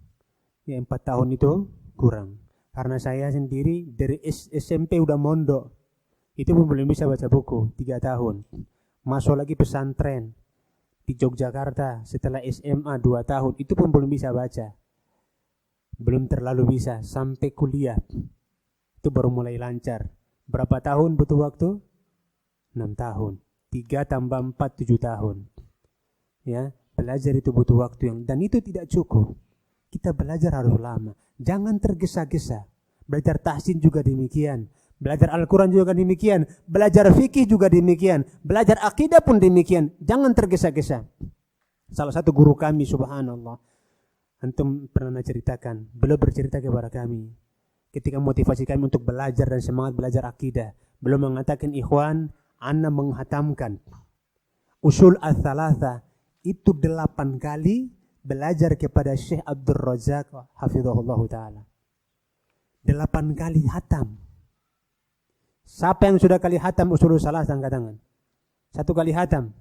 S2: Ya, 4 tahun itu kurang. Karena saya sendiri dari SMP udah mondok. Itu pun belum bisa baca buku. 3 tahun. Masuk lagi pesantren di Yogyakarta setelah SMA 2 tahun. Itu pun belum bisa baca. Belum terlalu bisa. Sampai kuliah. Itu baru mulai lancar. Berapa tahun butuh waktu? 6 tahun. 3 tambah 4, 7 tahun. Ya, belajar itu butuh waktu dan itu tidak cukup. Kita belajar harus lama. Jangan tergesa-gesa. Belajar tahsin juga demikian. Belajar Al-Quran juga demikian. Belajar fikih juga demikian. Belajar akidah pun demikian. Jangan tergesa-gesa. Salah satu guru kami, subhanallah, antum pernah ceritakan, beliau bercerita kepada kami, ketika motivasi kami untuk belajar dan semangat belajar akidah. Belum mengatakan ikhwan, ana menghatamkan usul al-thalatha itu 8 kali belajar kepada Syekh Abdul Razak hafizahullah ta'ala. 8 kali hatam. Siapa yang sudah kali hatam usul salatha angkat tangan? 1 kali hatam?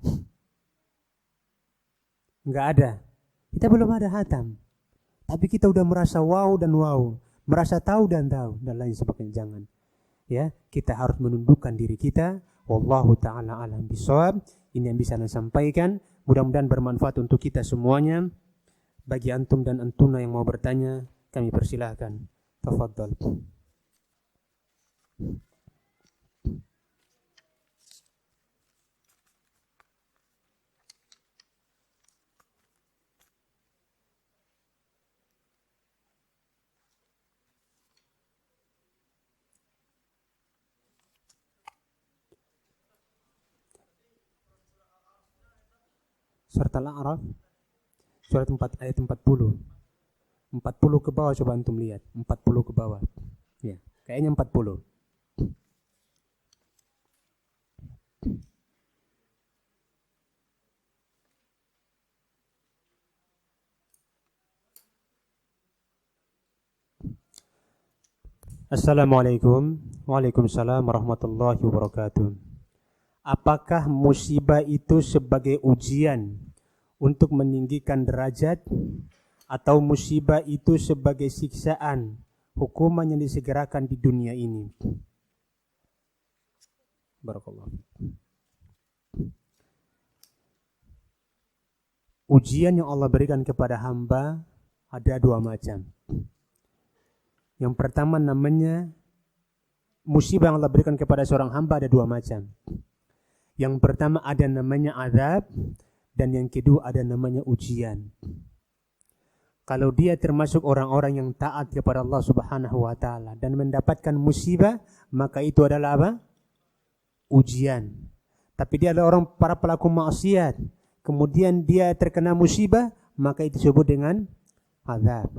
S2: Enggak ada. Kita belum ada hatam. Tapi kita udah merasa wow dan wow, merasa tahu dan lain sebagainya. Jangan. Ya, kita harus menundukkan diri kita. Wallahu ta'ala alam bisawab. Ini yang bisa saya sampaikan. Mudah-mudahan bermanfaat untuk kita semuanya. Bagi antum dan antuna yang mau bertanya, kami persilahkan. Tafadhal. Surat Al-A'raf, surat 4 ayat 40. 40 ke bawah coba antum lihat. 40 ke bawah. Ya, kayaknya 40. Assalamualaikum. Waalaikumsalam warahmatullahi wabarakatuh. Apakah musibah itu sebagai ujian untuk meninggikan derajat, atau musibah itu sebagai siksaan, hukuman yang disegerakan di dunia ini? Barakallahu. Ujian yang Allah berikan kepada hamba ada 2 macam. Yang pertama namanya musibah yang Allah berikan kepada seorang hamba ada 2 macam. Yang pertama ada namanya azab, dan yang kedua ada namanya ujian. Kalau dia termasuk orang-orang yang taat kepada Allah Subhanahu wa taala dan mendapatkan musibah, maka itu adalah apa? Ujian. Tapi dia adalah orang para pelaku maksiat, kemudian dia terkena musibah, maka itu disebut dengan azab.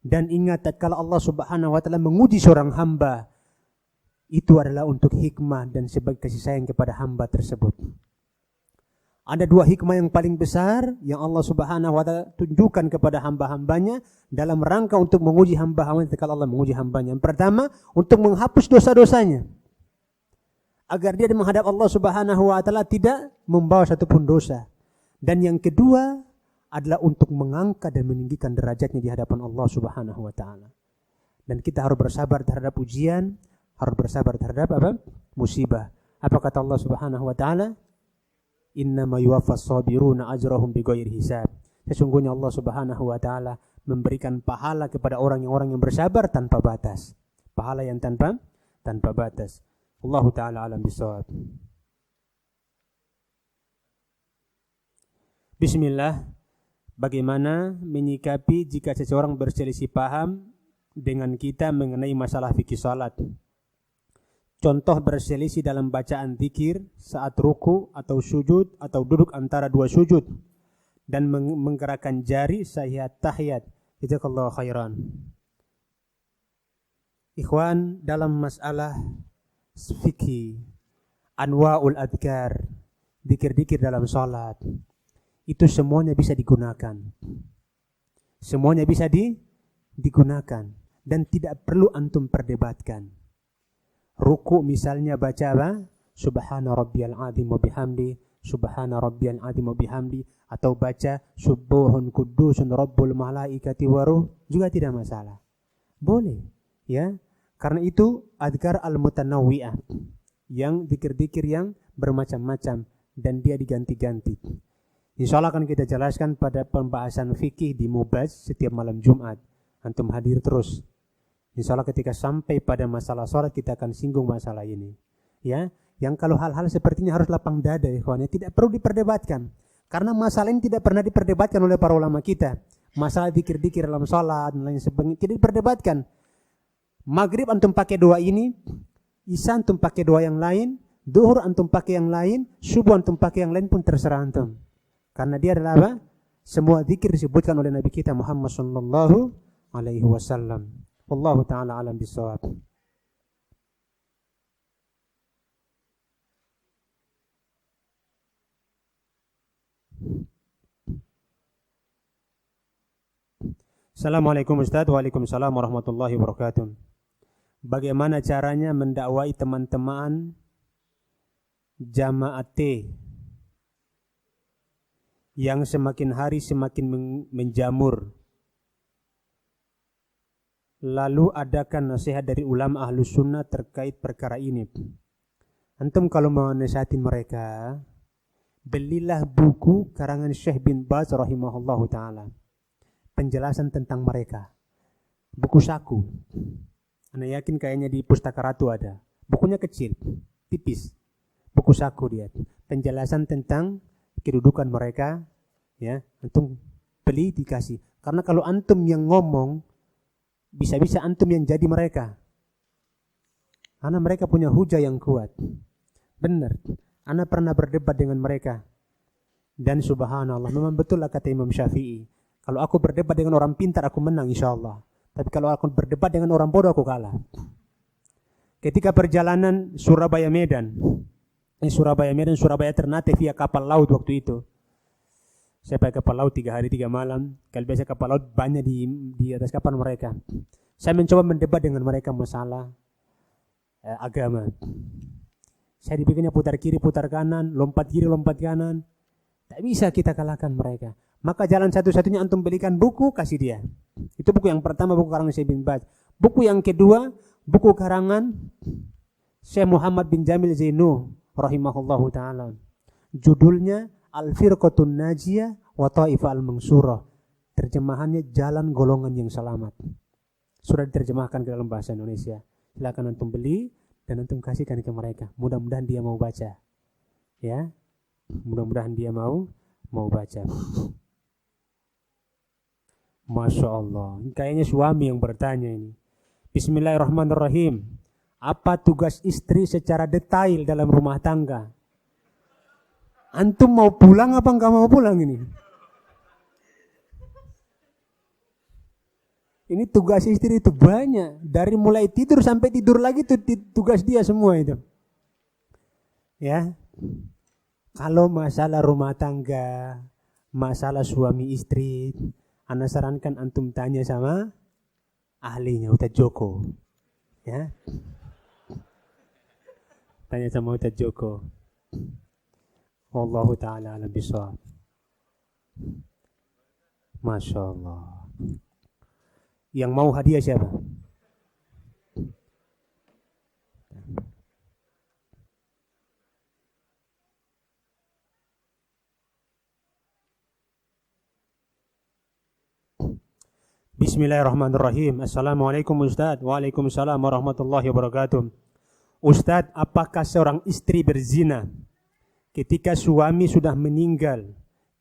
S2: Dan ingat, kalau Allah Subhanahu wa taala menguji seorang hamba, itu adalah untuk hikmah dan sebagai kasih sayang kepada hamba tersebut. Ada 2 hikmah yang paling besar yang Allah Subhanahu wa taala tunjukkan kepada hamba-hambanya dalam rangka untuk menguji hamba-hambanya ketika Allah menguji hambanya. Yang pertama, untuk menghapus dosa-dosanya. Agar dia menghadap Allah Subhanahu wa taala tidak membawa satupun dosa. Dan yang kedua adalah untuk mengangkat dan meninggikan derajatnya di hadapan Allah Subhanahu wa taala. Dan kita harus bersabar terhadap ujian, harus bersabar terhadap apa? Musibah. Apa kata Allah Subhanahu wa taala? Innama yuwaffas sabiruna ajrahum bighairi hisab. Sesungguhnya Allah Subhanahu wa taala memberikan pahala kepada orang yang bersabar tanpa batas. Pahala yang tanpa batas. Allahu taala alam bisawab. Bismillah. Bagaimana menyikapi jika seseorang berselisih paham dengan kita mengenai masalah fikih salat? Contoh berselisih dalam bacaan zikir saat ruku atau sujud atau duduk antara 2 sujud dan menggerakkan jari saat tahiyat. Jazakallahu khairan. Ikhwan, dalam masalah fikih, anwa'ul adhkar, zikir-zikir dalam salat, itu semuanya bisa digunakan. Semuanya bisa digunakan dan tidak perlu antum perdebatkan. Ruku misalnya baca apa? Subhana rabbiyal azim wa bihamdi, subhana rabbiyal azim wa bihamdi, atau baca subuhun qudusun rabbul malaikati waruh, juga tidak masalah. Boleh, ya. Karena itu adhkar al-mutanawwi'ah, yang zikir-zikir yang bermacam-macam dan dia diganti-ganti. Insyaallah akan kita jelaskan pada pembahasan fikih di Mubaz setiap malam Jumat. Antum hadir terus. Insyaallah ketika sampai pada masalah sholat kita akan singgung masalah ini. Ya, yang kalau hal-hal seperti ini harus lapang dada, ikhwan, tidak perlu diperdebatkan. Karena masalah ini tidak pernah diperdebatkan oleh para ulama kita. Masalah zikir-zikir dalam sholat dan lain sebagainya tidak diperdebatkan. Maghrib antum pakai doa ini, Isya antum pakai doa yang lain, Duhur antum pakai yang lain, Subuh antum pakai yang lain pun terserah antum. Karena dia adalah apa? Semua zikir disebutkan oleh Nabi kita Muhammad sallallahu alaihi wasallam. Wallahu taala alam bisawab. Assalamualaikum Ustaz. Waalaikumsalam warahmatullahi wabarakatuh. Bagaimana caranya mendakwai teman-teman jamaah T yang semakin hari semakin menjamur? Lalu adakan nasihat dari ulama ahlus sunnah terkait perkara ini. Antum kalau mau nasihatin mereka, belilah buku karangan Syekh bin Baz rahimahullahu ta'ala. Penjelasan tentang mereka. Buku saku. Anda yakin kayaknya di Pustaka Ratu ada. Bukunya kecil, tipis. Buku saku dia. Penjelasan tentang kedudukan mereka. Ya, antum beli dikasih. Karena kalau antum yang ngomong, bisa-bisa antum yang jadi mereka. Karena mereka punya hujah yang kuat. Benar. Ana pernah berdebat dengan mereka. Dan subhanallah, memang betul lah kata Imam Syafi'i. Kalau aku berdebat dengan orang pintar, aku menang insya Allah. Tapi kalau aku berdebat dengan orang bodoh, aku kalah. Ketika perjalanan Surabaya-Medan, Surabaya Ternate via kapal laut waktu itu. Saya pakai kapal laut 3 hari 3 malam. Kalau biasa kapal laut banyak di atas kapal mereka. Saya mencoba mendebat dengan mereka masalah agama. Saya dibikinnya putar kiri, putar kanan, lompat kiri, lompat kanan. Tak bisa kita kalahkan mereka. Maka jalan satu-satunya antum belikan buku, kasih dia. Itu buku yang pertama, buku karangan Syekh bin Baz. Buku yang kedua, buku karangan Syekh Muhammad bin Jamil Zainu rahimahullahu ta'ala. Judulnya Al-Firqatun Najiyah wa Ta'ifa Al-Mansurah. Terjemahannya Jalan Golongan yang Selamat. Sudah diterjemahkan ke dalam bahasa Indonesia. Silakan antum beli dan antum kasihkan ke mereka. Mudah-mudahan dia mau baca. Ya. Mudah-mudahan dia mau baca. Masya Allah. Kayaknya suami yang bertanya ini. Bismillahirrahmanirrahim. Apa tugas istri secara detail dalam rumah tangga? Antum mau pulang apa enggak mau pulang ini? Ini tugas istri itu banyak. Dari mulai tidur sampai tidur lagi itu tugas dia semua itu. Ya. Kalau masalah rumah tangga, masalah suami istri, ana sarankan antum tanya sama ahlinya Ustaz Joko. Ya. Tanya sama Ustaz Joko. Wallahu ta'ala alam bisawab. Masya Allah. Yang mau hadiah siapa? Bismillahirrahmanirrahim. Assalamualaikum Ustaz. Waalaikumsalam warahmatullahi wabarakatuh. Ustaz, apakah seorang istri berzina ketika suami sudah meninggal,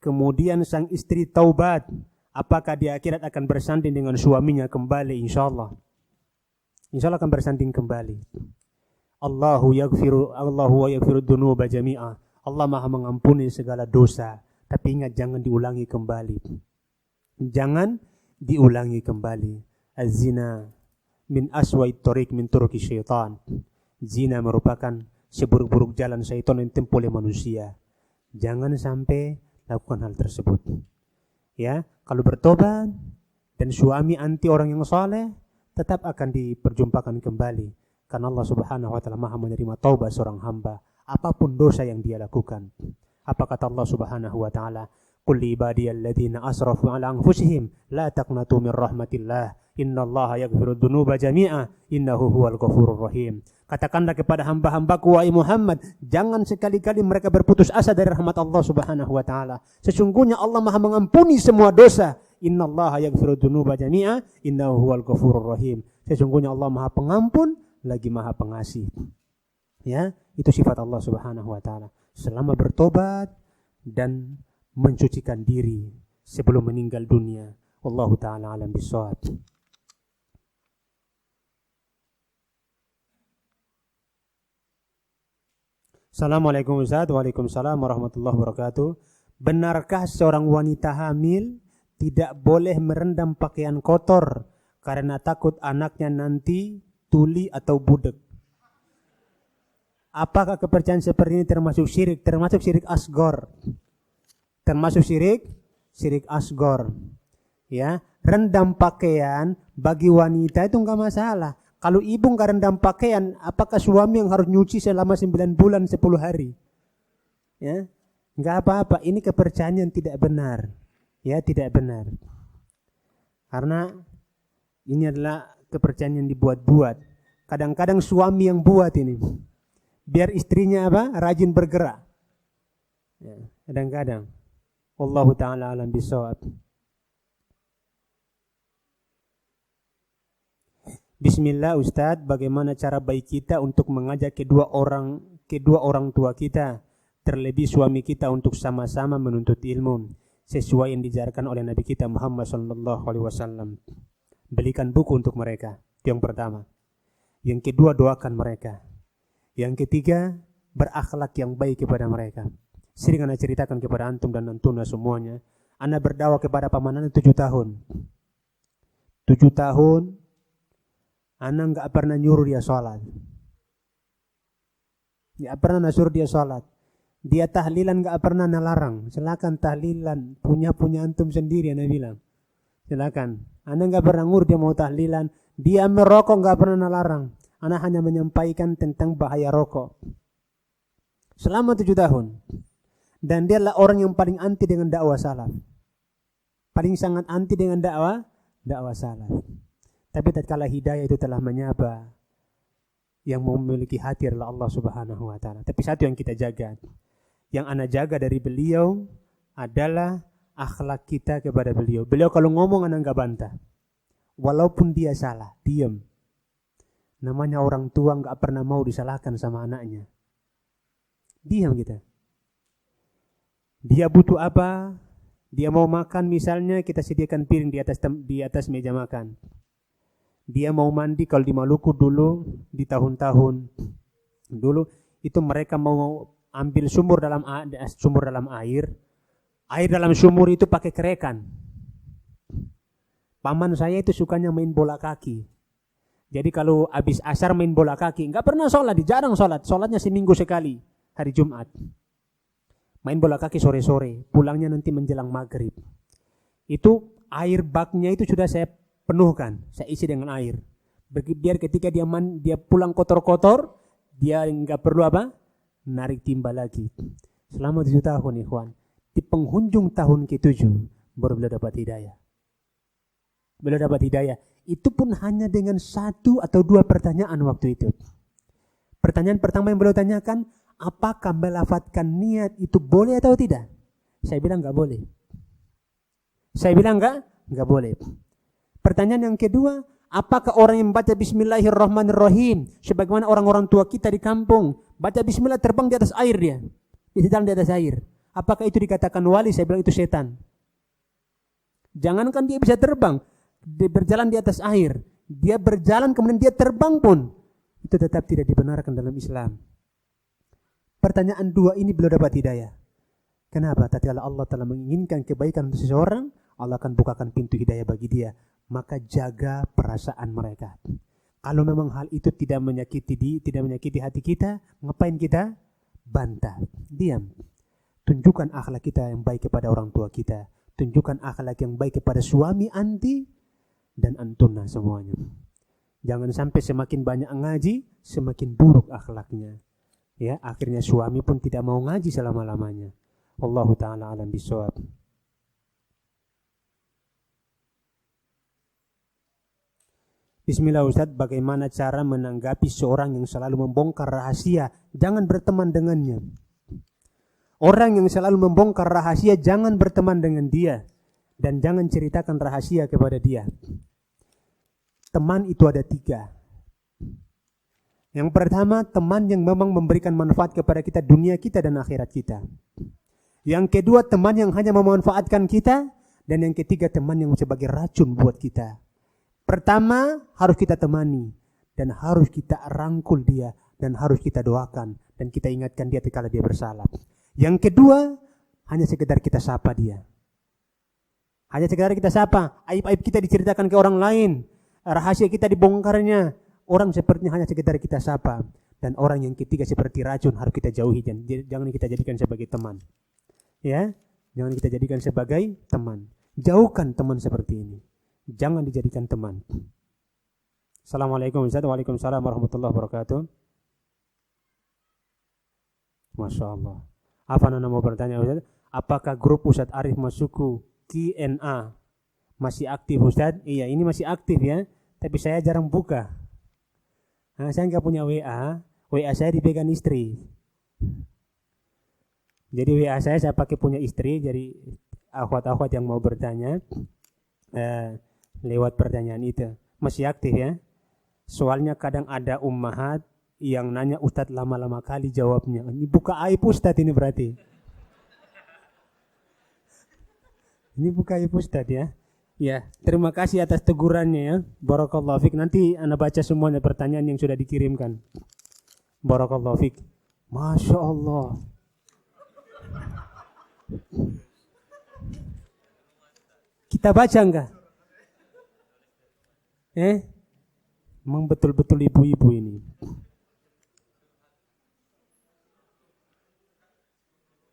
S2: kemudian sang istri taubat, apakah di akhirat akan bersanding dengan suaminya kembali? Insyaallah. Insyaallah akan bersanding kembali. Allahu wa yaghfiru dzunuba jami'a. Allah Maha mengampuni segala dosa, tapi ingat jangan diulangi kembali. Jangan diulangi kembali. Az-zina min aswa'it thariq min turuqi syaitan. Zina merupakan seburuk-buruk jalan syaitan yang ditempuh oleh manusia. Jangan sampai lakukan hal tersebut. Ya, kalau bertobat dan suami anti orang yang saleh, tetap akan diperjumpakan kembali. Karena Allah Subhanahu wa taala Maha menerima taubat seorang hamba apapun dosa yang dia lakukan. Apa kata Allah Subhanahu wa taala? Qul li ibadiyalladzina asrafu ala anfusihim la taqnatu min rahmatillah innallaha yaghfiru dzunuba jami'a innahu huwal ghafurur rahim. Katakanlah kepada hamba-hambaku wahai Muhammad, jangan sekali-kali mereka berputus asa dari rahmat Allah Subhanahu wa taala. Sesungguhnya Allah Maha mengampuni semua dosa. Innallaha yaghfiru dzunuba jami'a innahu huwal ghafurur rahim. Sesungguhnya Allah Maha Pengampun lagi Maha Pengasih. Ya, itu sifat Allah Subhanahu wa taala. Selama bertobat dan mencucikan diri sebelum meninggal dunia. Wallahu taala alam bisawab. Assalamualaikum Ustaz. Waalaikumsalam warahmatullahi wabarakatuh. Benarkah seorang wanita hamil tidak boleh merendam pakaian kotor karena takut anaknya nanti tuli atau budek. Apakah kepercayaan seperti ini termasuk syirik? Termasuk syirik asgor. Termasuk syirik asgor. Ya, rendam pakaian bagi wanita itu enggak masalah. Kalau ibu enggak rendam pakaian, apakah suami yang harus nyuci selama 9 bulan 10 hari? Ya, enggak apa-apa. Ini kepercayaan yang tidak benar. Ya, tidak benar. Karena ini adalah kepercayaan yang dibuat-buat. Kadang-kadang suami yang buat ini. Biar istrinya apa? Rajin bergerak. Ya, kadang-kadang. Wallahu ta'ala alam bisawab. Bismillah Ustadz, bagaimana cara baik kita untuk mengajak kedua orang tua kita, terlebih suami kita untuk sama-sama menuntut ilmu sesuai yang diajarkan oleh Nabi kita Muhammad sallallahu alaihi wasallam. Belikan buku untuk mereka. Itu yang pertama. Yang kedua, doakan mereka. Yang ketiga, berakhlak yang baik kepada mereka. Sering Ana ceritakan kepada antum dan antuna semuanya. Ana berdakwah kepada paman Ana 7 tahun. 7 tahun, Ana enggak pernah nyuruh dia sholat. Enggak pernah suruh dia sholat. Dia tahlilan enggak pernah nalarang. Silakan tahlilan, punya antum sendiri, Ana bilang. Silakan. Ana enggak pernah ngurus dia mau tahlilan. Dia merokok enggak pernah nalarang. Ana hanya menyampaikan tentang bahaya rokok. Selama 7 tahun. Dan dia adalah orang yang paling anti dengan dakwah salaf. Paling sangat anti dengan dakwah salaf. Tapi tatkala hidayah itu telah menyapa, yang memiliki hati adalah Allah Subhanahu wa taala. Tapi satu yang kita jaga. Yang Ana jaga dari beliau adalah akhlak kita kepada beliau. Beliau kalau ngomong Ana enggak bantah. Walaupun dia salah, diam. Namanya orang tua enggak pernah mau disalahkan sama anaknya. Diam kita. Dia butuh apa? Dia mau makan misalnya, kita sediakan piring di atas meja makan. Dia mau mandi, kalau di Maluku dulu, di tahun-tahun dulu, itu mereka mau ambil sumur dalam air. Air dalam sumur itu pakai kerekan. Paman saya itu sukanya main bola kaki. Jadi kalau habis asar main bola kaki, enggak pernah sholat, jarang sholat. Sholatnya seminggu sekali, hari Jumat. Main bola kaki sore-sore, pulangnya nanti menjelang maghrib. Itu air baknya itu sudah saya penuhkan, saya isi dengan air. Biar ketika dia pulang kotor-kotor, dia enggak perlu apa? Narik timba lagi. Selama 7 tahun, ikhwan. Di penghujung tahun ke-7, baru beliau dapat hidayah. Beliau dapat hidayah. Itu pun hanya dengan 1 atau 2 pertanyaan waktu itu. Pertanyaan pertama yang beliau tanyakan, apakah melafatkan niat itu boleh atau tidak? Saya bilang enggak boleh. Saya bilang enggak boleh. Pertanyaan yang kedua, apakah orang yang baca Bismillahirrahmanirrahim, sebagaimana orang-orang tua kita di kampung, baca Bismillah terbang di atas air dia, bisa jalan di atas air. Apakah itu dikatakan wali? Saya bilang itu setan. Jangankan dia bisa terbang, dia berjalan di atas air, dia berjalan kemudian dia terbang pun, itu tetap tidak dibenarkan dalam Islam. Pertanyaan 2 ini beliau dapat hidayah. Kenapa? Tatkala Allah telah menginginkan kebaikan untuk seseorang, Allah akan bukakan pintu hidayah bagi dia. Maka jaga perasaan mereka. Kalau memang hal itu tidak menyakiti hati kita, ngapain kita bantah? Diam. Tunjukkan akhlak kita yang baik kepada orang tua kita. Tunjukkan akhlak yang baik kepada suami anti dan antuna semuanya. Jangan sampai semakin banyak ngaji, semakin buruk akhlaknya. Ya, akhirnya suami pun tidak mau ngaji selama-lamanya. Wallahu ta'ala alam bisawab. Bismillah Ustaz, bagaimana cara menanggapi seorang yang selalu membongkar rahasia? Jangan berteman dengannya. Orang yang selalu membongkar rahasia, jangan berteman dengan dia. Dan jangan ceritakan rahasia kepada dia. Teman itu ada 3. Yang pertama, teman yang memang memberikan manfaat kepada kita, dunia kita dan akhirat kita. Yang kedua, teman yang hanya memanfaatkan kita. Dan yang ketiga, teman yang sebagai racun buat kita. Pertama, harus kita temani. Dan harus kita rangkul dia. Dan harus kita doakan. Dan kita ingatkan dia ketika dia bersalah. Yang kedua, hanya sekedar kita sapa dia. Hanya sekedar kita sapa. Aib-aib kita diceritakan ke orang lain. rahasia kita dibongkarnya. Orang sepertinya hanya sekedar kita sapa. Dan orang yang ketiga seperti racun harus kita jauhi. Jangan kita jadikan sebagai teman. Ya, jangan kita jadikan sebagai teman. Jauhkan teman seperti ini. Jangan dijadikan teman. Assalamualaikum Ustaz. Waalaikumsalam warahmatullahi wabarakatuh. Masya Allah. Apa Nana mau bertanya Ustaz? Apakah grup Ustaz Arif Masuku Q&A masih aktif Ustaz? Iya, ini masih aktif ya. Tapi saya jarang buka. Nah, saya nggak punya WA. WA saya dipegang istri. Jadi WA saya pakai punya istri. Jadi akhwat-akhwat yang mau bertanya lewat pertanyaan itu masih aktif ya. Soalnya kadang ada ummahat yang nanya Ustadz lama-lama kali jawabnya. Ini buka aib Ustadz ini berarti. Ini buka aib Ustadz ya. Ya, terima kasih atas tegurannya ya. Barakallahu fiik. Nanti Anda baca semuanya pertanyaan yang sudah dikirimkan. Barakallahu fiik. Masya Allah. Kita baca enggak? Memang betul-betul ibu-ibu ini.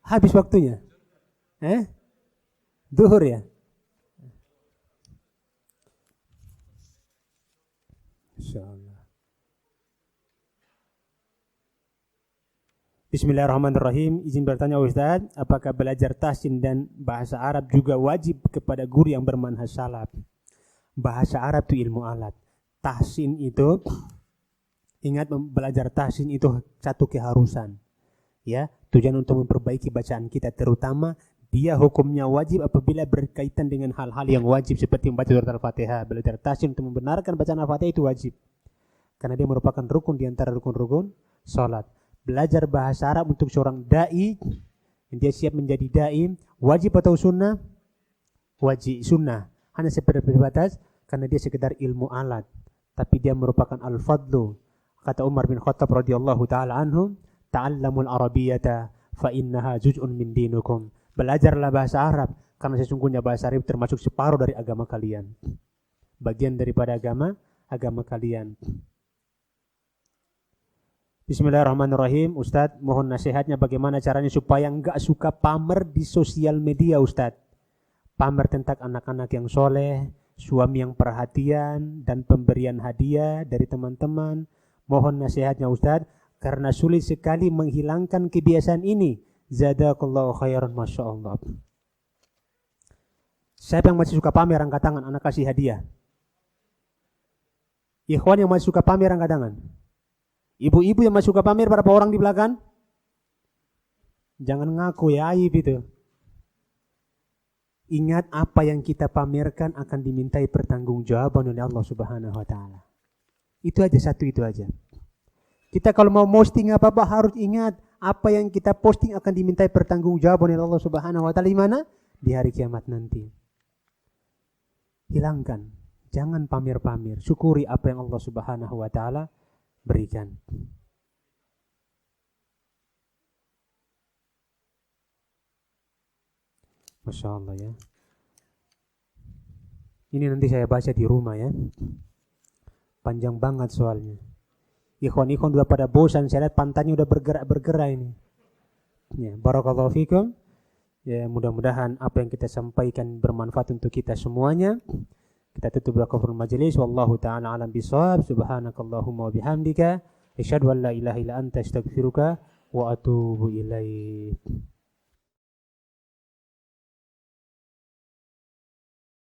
S2: Habis waktunya? Duhur ya? Insyaallah. Bismillahirrahmanirrahim. Izin bertanya Ustaz, apakah belajar tahsin dan bahasa Arab juga wajib kepada guru yang bermanhaj salaf? Bahasa Arab itu ilmu alat. Tahsin itu, ingat belajar tahsin itu satu keharusan. Ya, tujuan untuk memperbaiki bacaan kita, terutama dia hukumnya wajib apabila berkaitan dengan hal-hal yang wajib seperti membaca surat Al-Fatihah. Belajar tahsin untuk membenarkan bacaan Al-Fatihah itu wajib. Karena dia merupakan rukun di antara rukun-rukun salat. Belajar bahasa Arab untuk seorang dai, dia siap menjadi dai, wajib atau sunnah? Wajib, sunnah. Hanya sebatas karena dia sekedar ilmu alat. Tapi dia merupakan al-fadlu. Kata Umar bin Khattab radhiyallahu taala anhu, ta'allamul arabiyyata fa innaha juz'un min dinikum. Belajarlah bahasa Arab karena sesungguhnya bahasa Arab termasuk separuh dari agama kalian. Bagian daripada agama kalian. Bismillahirrahmanirrahim. Ustadz, mohon nasihatnya bagaimana caranya supaya enggak suka pamer di sosial media Ustadz. Pamer tentang anak-anak yang soleh, suami yang perhatian, dan pemberian hadiah dari teman-teman. Mohon nasihatnya Ustadz, karena sulit sekali menghilangkan kebiasaan ini. Jadakallahu khairan, Masya Allah. Siapa yang masih suka pamer angkat tangan, anak kasih hadiah. Ikhwan yang masih suka pamer angkat tangan. Ibu-ibu yang masih suka pamer, berapa orang di belakang? Jangan ngaku ya, aib itu. Ingat apa yang kita pamerkan akan dimintai pertanggungjawaban oleh Allah Subhanahu wa taala. Itu aja, satu itu aja. Kita kalau mau posting apa-apa harus ingat apa yang kita posting akan dimintai pertanggungjawaban oleh Allah Subhanahu wa taala di mana? Di hari kiamat nanti. Hilangkan, jangan pamer-pamer. Syukuri apa yang Allah Subhanahu wa taala berikan. Masya Allah ya. Ini nanti saya baca di rumah ya. Panjang banget soalnya. Ikhwan-ikhwan sudah pada bosan, saya lihat pantatnya udah bergerak-bergerak ini. Ya, barakallahu fikum. Ya, mudah-mudahan apa yang kita sampaikan bermanfaat untuk kita semuanya. Kita tutup berkafur majelis. Wallahu ta'ala alam bisawab. Subhanakallahumma wa bihamdika. Asyhadu an la ilaha illa anta astaghfiruka wa atubu ilaik.